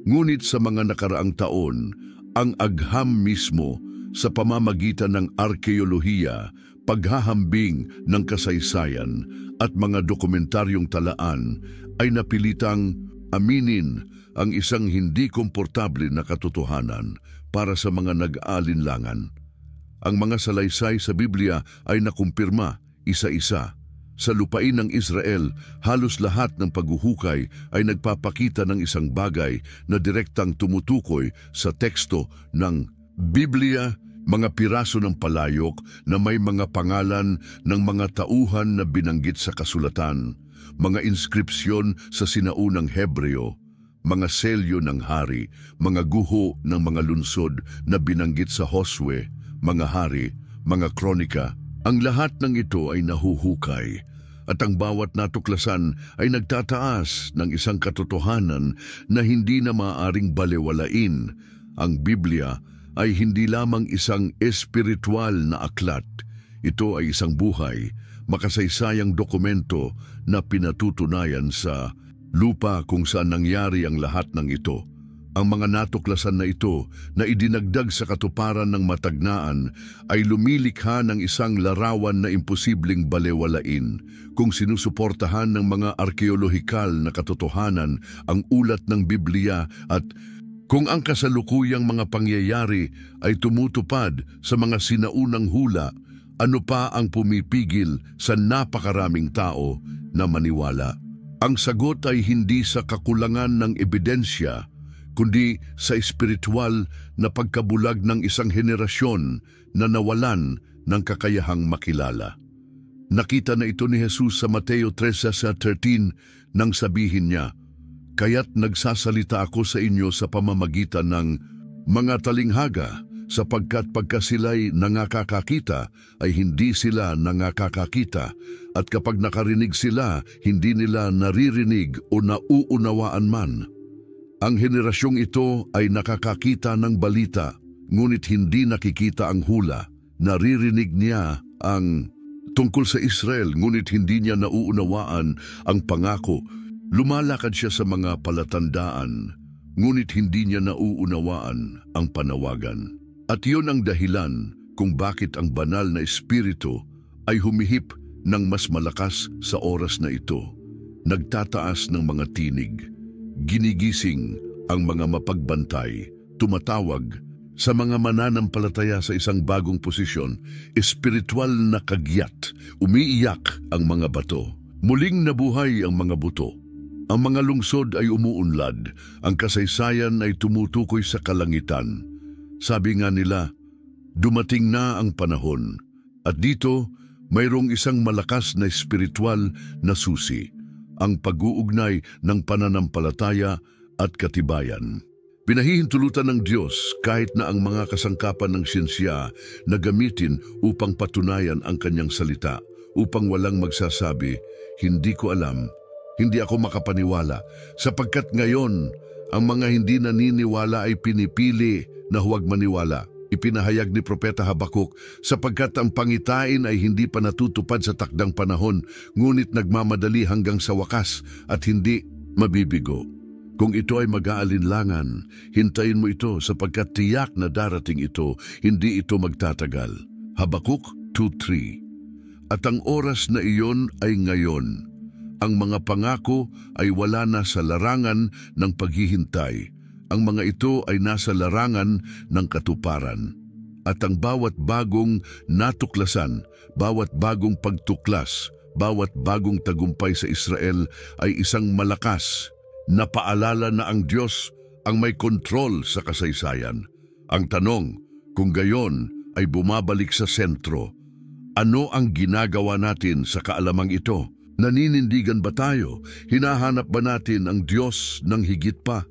Ngunit sa mga nakaraang taon, ang agham mismo sa pamamagitan ng arkeolohiya, paghahambing ng kasaysayan at mga dokumentaryong talaan ay napilitang aminin ang isang hindi komportable na katotohanan para sa mga nag-aalinlangan. Ang mga salaysay sa Biblia ay nakumpirma isa-isa. Sa lupain ng Israel, halos lahat ng paghuhukay ay nagpapakita ng isang bagay na direktang tumutukoy sa teksto ng Biblia, mga piraso ng palayok na may mga pangalan ng mga tauhan na binanggit sa kasulatan, mga inskripsyon sa sinaunang Hebreo, mga selyo ng hari, mga guho ng mga lunsod na binanggit sa Josue, mga hari, mga kronika. Ang lahat ng ito ay nahuhukay at ang bawat natuklasan ay nagtataas ng isang katotohanan na hindi na maaaring balewalain. Ang Biblia ay hindi lamang isang espiritual na aklat. Ito ay isang buhay, makasaysayang dokumento na pinatutunayan sa lupa kung saan nangyari ang lahat ng ito. Ang mga natuklasan na ito na idinagdag sa katuparan ng matagnaan ay lumilikha ng isang larawan na imposibleng balewalain kung sinusuportahan ng mga arkeolohikal na katotohanan ang ulat ng Biblia at kung ang kasalukuyang mga pangyayari ay tumutupad sa mga sinaunang hula, ano pa ang pumipigil sa napakaraming tao na maniwala? Ang sagot ay hindi sa kakulangan ng ebidensya, kundi sa espiritual na pagkabulag ng isang henerasyon na nawalan ng kakayahang makilala. Nakita na ito ni Jesus sa Mateo 13 nang sabihin niya, "Kaya't nagsasalita ako sa inyo sa pamamagitan ng mga talinghaga, sapagkat pagka sila'y nangakakakita ay hindi sila nangakakakita, at kapag nakarinig sila, hindi nila naririnig o nauunawaan man." Ang henerasyong ito ay nakakakita ng balita, ngunit hindi nakikita ang hula. Naririnig niya ang tungkol sa Israel, ngunit hindi niya nauunawaan ang pangako. Lumalakad siya sa mga palatandaan, ngunit hindi niya nauunawaan ang panawagan. At iyon ang dahilan kung bakit ang banal na espiritu ay humihip ng mas malakas sa oras na ito. Nagtataas ng mga tinig, ginigising ang mga mapagbantay, tumatawag sa mga mananampalataya sa isang bagong posisyon, espiritual na kagyat, umiiyak ang mga bato. Muling nabuhay ang mga buto. Ang mga lungsod ay umuunlad, ang kasaysayan ay tumutukoy sa kalangitan. Sabi nga nila, dumating na ang panahon, at dito mayroong isang malakas na espiritual na susi, ang pag-uugnay ng pananampalataya at katibayan. Pinahihintulutan ng Diyos kahit na ang mga kasangkapan ng siyensya na gamitin upang patunayan ang kanyang salita, upang walang magsasabi, "Hindi ko alam, hindi ako makapaniwala," sapagkat ngayon Ang mga hindi naniniwala ay pinipili na huwag maniwala. Ipinahayag ni Propeta Habakuk, sapagkat ang pangitain ay hindi pa natutupad sa takdang panahon, ngunit nagmamadali hanggang sa wakas at hindi mabibigo. Kung ito ay mag-aalinlangan, hintayin mo ito sapagkat tiyak na darating ito, hindi ito magtatagal. Habakuk 2:3. At ang oras na iyon ay ngayon. Ang mga pangako ay wala na sa larangan ng paghihintay. Ang mga ito ay nasa larangan ng katuparan. At ang bawat bagong natuklasan, bawat bagong pagtuklas, bawat bagong tagumpay sa Israel ay isang malakas na paalala na ang Diyos ang may kontrol sa kasaysayan. Ang tanong, kung gayon ay bumabalik sa sentro, ano ang ginagawa natin sa kaalamang ito? Naninindigan ba tayo? Hinahanap ba natin ang Diyos ng higit pa?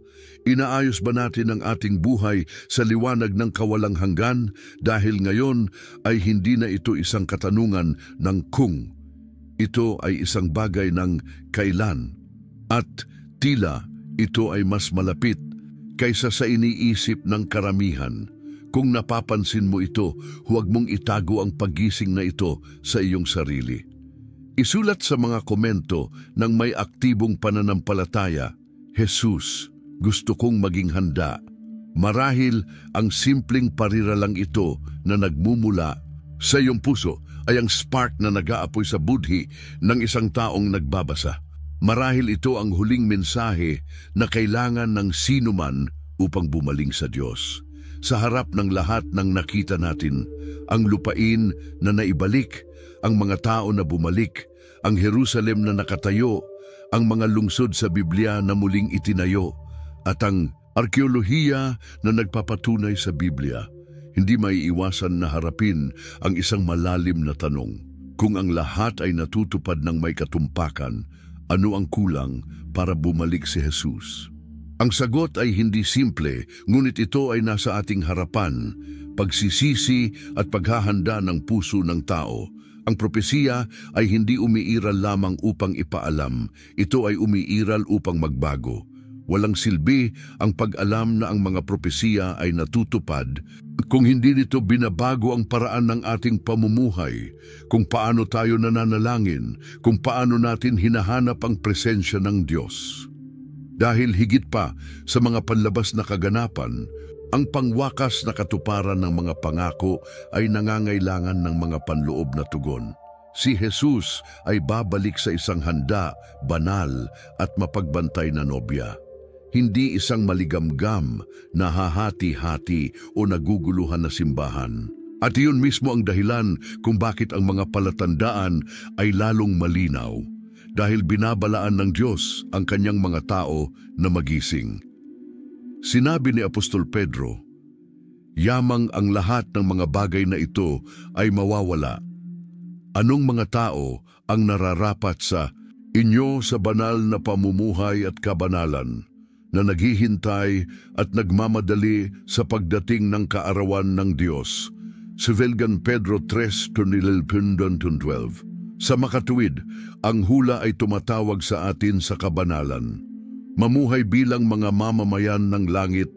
Inaayos ba natin ang ating buhay sa liwanag ng kawalang hanggan? Dahil ngayon ay hindi na ito isang katanungan ng kung. Ito ay isang bagay ng kailan. At tila ito ay mas malapit kaysa sa iniisip ng karamihan. Kung napapansin mo ito, huwag mong itago ang paggising na ito sa iyong sarili. Isulat sa mga komento ng may aktibong pananampalataya, Jesus, gusto kong maging handa. Marahil ang simpleng pariralang ito na nagmumula sa iyong puso ay ang spark na nag-aapoy sa budhi ng isang taong nagbabasa. Marahil ito ang huling mensahe na kailangan ng sinuman upang bumaling sa Diyos. Sa harap ng lahat ng nakita natin, ang lupain na naibalik, ang mga tao na bumalik, ang Jerusalem na nakatayo, ang mga lungsod sa Biblia na muling itinayo, at ang arkeolohiya na nagpapatunay sa Biblia, hindi maiiwasan na harapin ang isang malalim na tanong. Kung ang lahat ay natutupad ng may katumpakan, ano ang kulang para bumalik si Jesus? Ang sagot ay hindi simple, ngunit ito ay nasa ating harapan, pagsisisi at paghahanda ng puso ng tao. Ang propesiya ay hindi umiiral lamang upang ipaalam, ito ay umiiral upang magbago. Walang silbi ang pag-alam na ang mga propesiya ay natutupad kung hindi nito binabago ang paraan ng ating pamumuhay, kung paano tayo nananalangin, kung paano natin hinahanap ang presensya ng Diyos. Dahil higit pa sa mga panlabas na kaganapan, ang pangwakas na katuparan ng mga pangako ay nangangailangan ng mga panloob na tugon. Si Jesus ay babalik sa isang handa, banal at mapagbantay na nobya. Hindi isang maligamgam, nahahati-hati o naguguluhan na simbahan. At iyon mismo ang dahilan kung bakit ang mga palatandaan ay lalong malinaw. Dahil binabalaan ng Diyos ang kanyang mga tao na magising. Sinabi ni Apostol Pedro, "Yamang ang lahat ng mga bagay na ito ay mawawala. Anong mga tao ang nararapat sa inyo sa banal na pamumuhay at kabanalan, na naghihintay at nagmamadali sa pagdating ng kaarawan ng Diyos?" Si Velgan Pedro 3:12. Sa makatuwid, ang hula ay tumatawag sa atin sa kabanalan. Mamuhay bilang mga mamamayan ng langit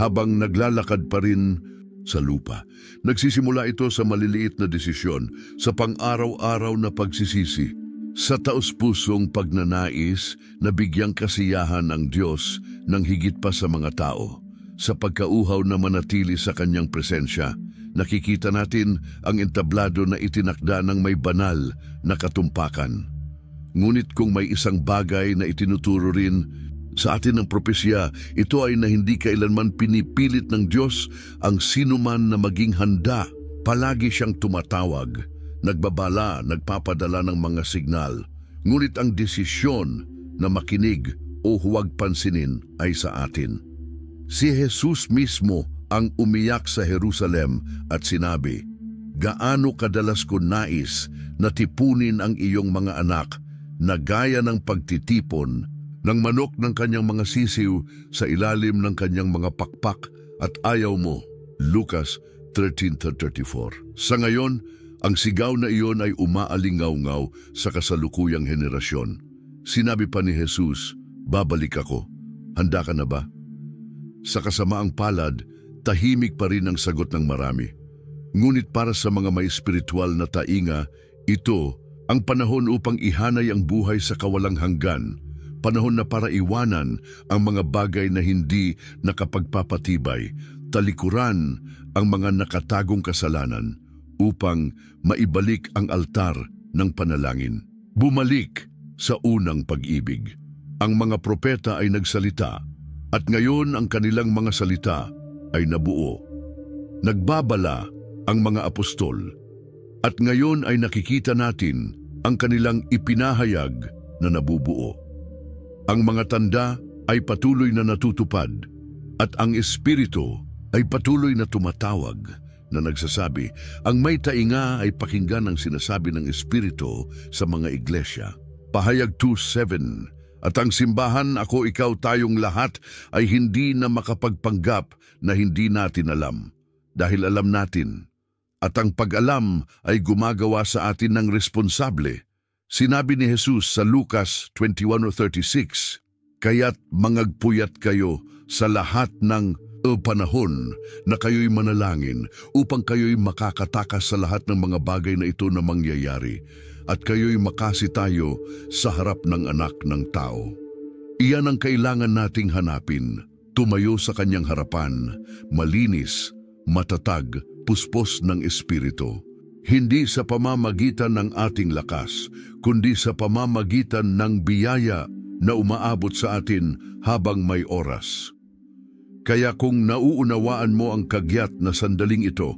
habang naglalakad pa rin sa lupa. Nagsisimula ito sa maliliit na desisyon, sa pang-araw-araw na pagsisisi, sa taos-pusong pagnanais na bigyang kasiyahan ng Diyos ng higit pa sa mga tao. Sa pagkauhaw na manatili sa kanyang presensya, nakikita natin ang entablado na itinakda ng may banal na katumpakan. Ngunit kung may isang bagay na itinuturo rin sa atin ng propesya, ito ay na hindi kailanman pinipilit ng Diyos ang sinuman na maging handa. Palagi siyang tumatawag, nagbabala, nagpapadala ng mga signal. Ngunit ang desisyon na makinig o huwag pansinin ay sa atin. Si Jesus mismo ang umiyak sa Jerusalem at sinabi, "Gaano kadalas ko nais na tipunin ang iyong mga anak na gaya ng pagtitipon ng manok ng kanyang mga sisiw sa ilalim ng kanyang mga pakpak, at ayaw mo." Lucas 13:34. Sa ngayon, ang sigaw na iyon ay umaalingaw-ngaw sa kasalukuyang henerasyon. Sinabi pa ni Jesus, "Babalik ako. Handa ka na ba?" Sa kasamaang palad, tahimik pa rin ang sagot ng marami. Ngunit para sa mga may espiritual na tainga, ito ang panahon upang ihanay ang buhay sa kawalang hanggan, panahon na para iwanan ang mga bagay na hindi nakapagpapatibay, talikuran ang mga nakatagong kasalanan upang maibalik ang altar ng panalangin. Bumalik sa unang pag-ibig. Ang mga propeta ay nagsalita at ngayon ang kanilang mga salita ay nabuo. Nagbabala ang mga apostol at ngayon ay nakikita natin ang kanilang ipinahayag na nabubuo. Ang mga tanda ay patuloy na natutupad at ang Espiritu ay patuloy na tumatawag na nagsasabi, ang may tainga ay pakinggan ang sinasabi ng Espiritu sa mga iglesia. Pahayag 2:7. At ang simbahan, ako, ikaw, tayong lahat ay hindi na makapagpanggap na hindi natin alam. Dahil alam natin. At ang pag-alam ay gumagawa sa atin ng responsable. Sinabi ni Jesus sa Lucas 21:36, kaya't mangagpuyat kayo sa lahat ng panahon na kayo'y manalangin upang kayo'y makakatakas sa lahat ng mga bagay na ito na mangyayari at kayo'y makasitayo sa harap ng anak ng tao. Iyan ang kailangan nating hanapin, tumayo sa kanyang harapan, malinis, matatag, puspos ng Espiritu. Hindi sa pamamagitan ng ating lakas, kundi sa pamamagitan ng biyaya na umaabot sa atin habang may oras. Kaya kung nauunawaan mo ang kagyat na sandaling ito,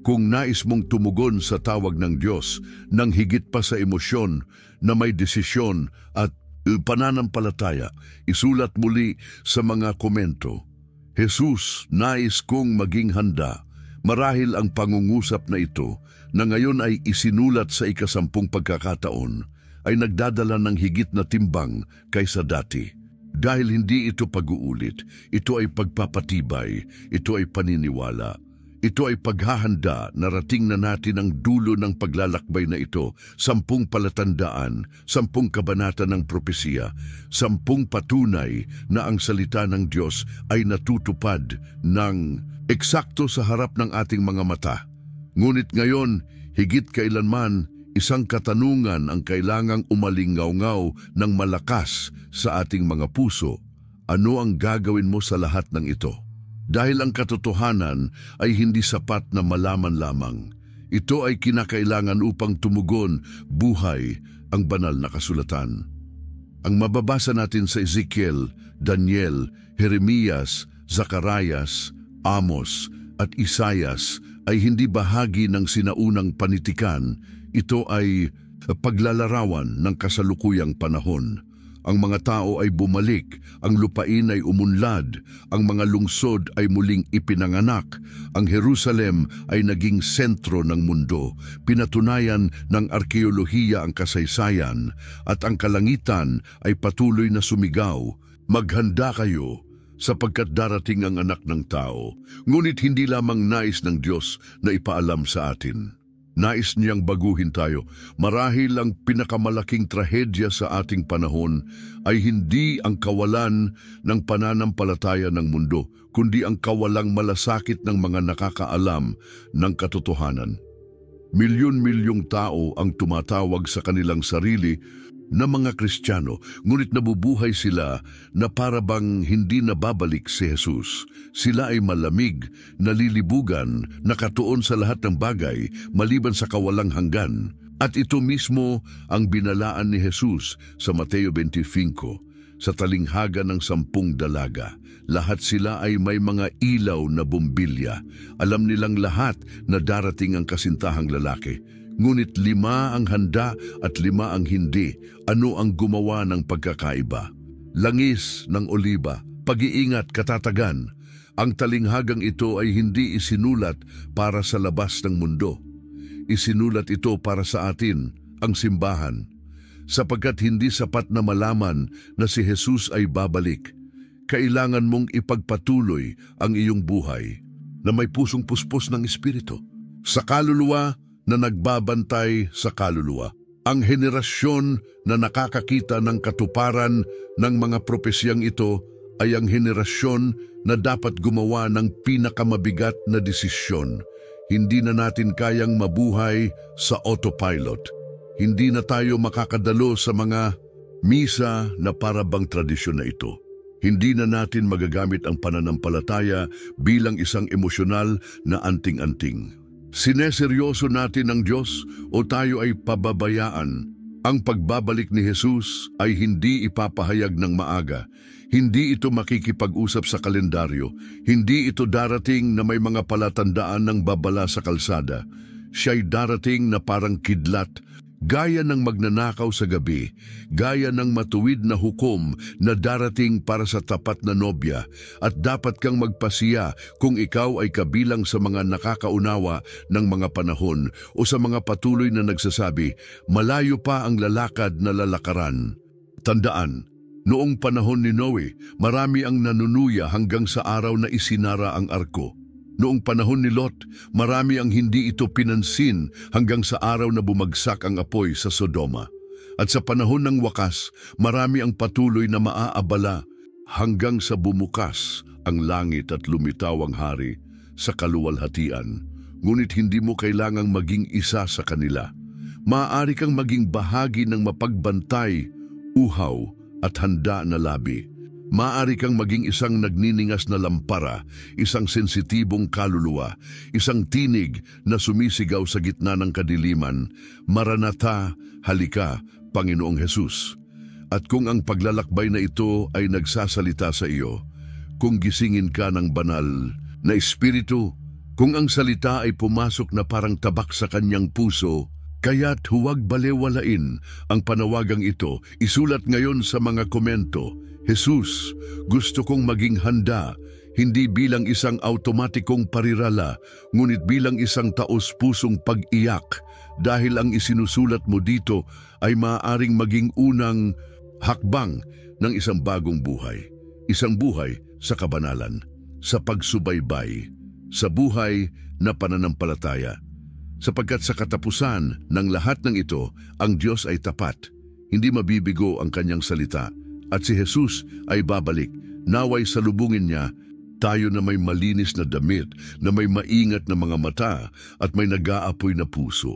kung nais mong tumugon sa tawag ng Diyos nang higit pa sa emosyon na may desisyon at pananampalataya, isulat muli sa mga komento. Jesus, nais kong maging handa. Marahil ang pangungusap na ito na ngayon ay isinulat sa 10 pagkakataon ay nagdadala ng higit na timbang kaysa dati. Dahil hindi ito pag-uulit, ito ay pagpapatibay, ito ay paniniwala. Ito ay paghahanda na rating na natin ang dulo ng paglalakbay na ito, 10 palatandaan, 10 kabanata ng propesiya, 10 patunay na ang salita ng Diyos ay natutupad ng eksakto sa harap ng ating mga mata. Ngunit ngayon, higit kailanman, isang katanungan ang kailangang umalingaw-ngaw ng malakas sa ating mga puso. Ano ang gagawin mo sa lahat ng ito? Dahil ang katotohanan ay hindi sapat na malaman lamang. Ito ay kinakailangan upang tumugon buhay ang banal na kasulatan. Ang mababasa natin sa Ezekiel, Daniel, Jeremias, Zacarias, Amos at Isaias ay hindi bahagi ng sinaunang panitikan. Ito ay paglalarawan ng kasalukuyang panahon. Ang mga tao ay bumalik, ang lupain ay umunlad, ang mga lungsod ay muling ipinanganak, ang Jerusalem ay naging sentro ng mundo, pinatunayan ng arkeolohiya ang kasaysayan, at ang kalangitan ay patuloy na sumigaw, maghanda kayo, sapagkat darating ang anak ng tao, ngunit hindi lamang nais ng Diyos na ipaalam sa atin. Nais niyang baguhin tayo. Marahil ang pinakamalaking trahedya sa ating panahon ay hindi ang kawalan ng pananampalataya ng mundo, kundi ang kawalang malasakit ng mga nakakaalam ng katotohanan. Milyon-milyong tao ang tumatawag sa kanilang sarili na mga Kristiyano, ngunit nabubuhay sila na para bang hindi nababalik si Jesus. Sila ay malamig, nalilibugan, nakatuon sa lahat ng bagay maliban sa kawalang hanggan. At ito mismo ang binalaan ni Jesus sa Mateo 25, sa talinghaga ng 10 dalaga. Lahat sila ay may mga ilaw na bumbilya. Alam nilang lahat na darating ang kasintahang lalaki. Ngunit 5 ang handa at 5 ang hindi. Ano ang gumawa ng pagkakaiba? Langis ng oliba, pag-iingat, katatagan. Ang talinghagang ito ay hindi isinulat para sa labas ng mundo. Isinulat ito para sa atin, ang simbahan. Sapagkat hindi sapat na malaman na si Jesus ay babalik, kailangan mong ipagpatuloy ang iyong buhay na may pusong puspos ng Espiritu. Sa kaluluwa na nagbabantay sa kaluluwa. Ang henerasyon na nakakakita ng katuparan ng mga propesiyang ito ay ang henerasyon na dapat gumawa ng pinakamabigat na desisyon. Hindi na natin kayang mabuhay sa autopilot. Hindi na tayo makakadalo sa mga misa na para bang tradisyon na ito. Hindi na natin magagamit ang pananampalataya bilang isang emosyonal na anting-anting. Sineseryoso natin ang Diyos o tayo ay pababayaan? Ang pagbabalik ni Jesus ay hindi ipapahayag ng maaga. Hindi ito makikipag-usap sa kalendaryo. Hindi ito darating na may mga palatandaan ng babala sa kalsada. Siya'y darating na parang kidlat, gaya ng magnanakaw sa gabi, gaya ng matuwid na hukom na darating para sa tapat na nobya, at dapat kang magpasiya kung ikaw ay kabilang sa mga nakakaunawa ng mga panahon o sa mga patuloy na nagsasabi, malayo pa ang lalakad na lalakaran. Tandaan, noong panahon ni Noe, marami ang nanunuya hanggang sa araw na isinara ang arko. Noong panahon ni Lot, marami ang hindi ito pinansin hanggang sa araw na bumagsak ang apoy sa Sodoma. At sa panahon ng wakas, marami ang patuloy na maaabala hanggang sa bumukas ang langit at lumitaw ang hari sa kaluwalhatian. Ngunit hindi mo kailangang maging isa sa kanila. Maaari kang maging bahagi ng mapagbantay, uhaw at handa na labi. Maaari kang maging isang nagniningas na lampara, isang sensitibong kaluluwa, isang tinig na sumisigaw sa gitna ng kadiliman, Maranatha, halika, Panginoong Jesus. At kung ang paglalakbay na ito ay nagsasalita sa iyo, kung gisingin ka ng banal na espiritu, kung ang salita ay pumasok na parang tabak sa kanyang puso, kaya't huwag balewalain ang panawagang ito. Isulat ngayon sa mga komento, Jesus, gusto kong maging handa, hindi bilang isang automatikong parirala, ngunit bilang isang taos-pusong pag-iyak, dahil ang isinusulat mo dito ay maaaring maging unang hakbang ng isang bagong buhay. Isang buhay sa kabanalan, sa pagsubaybay, sa buhay na pananampalataya. Sapagkat sa katapusan ng lahat ng ito, ang Diyos ay tapat, hindi mabibigo ang kanyang salita, at si Jesus ay babalik. Naway salubungin niya tayo na may malinis na damit, na may maingat na mga mata at may nag-aapoy na puso.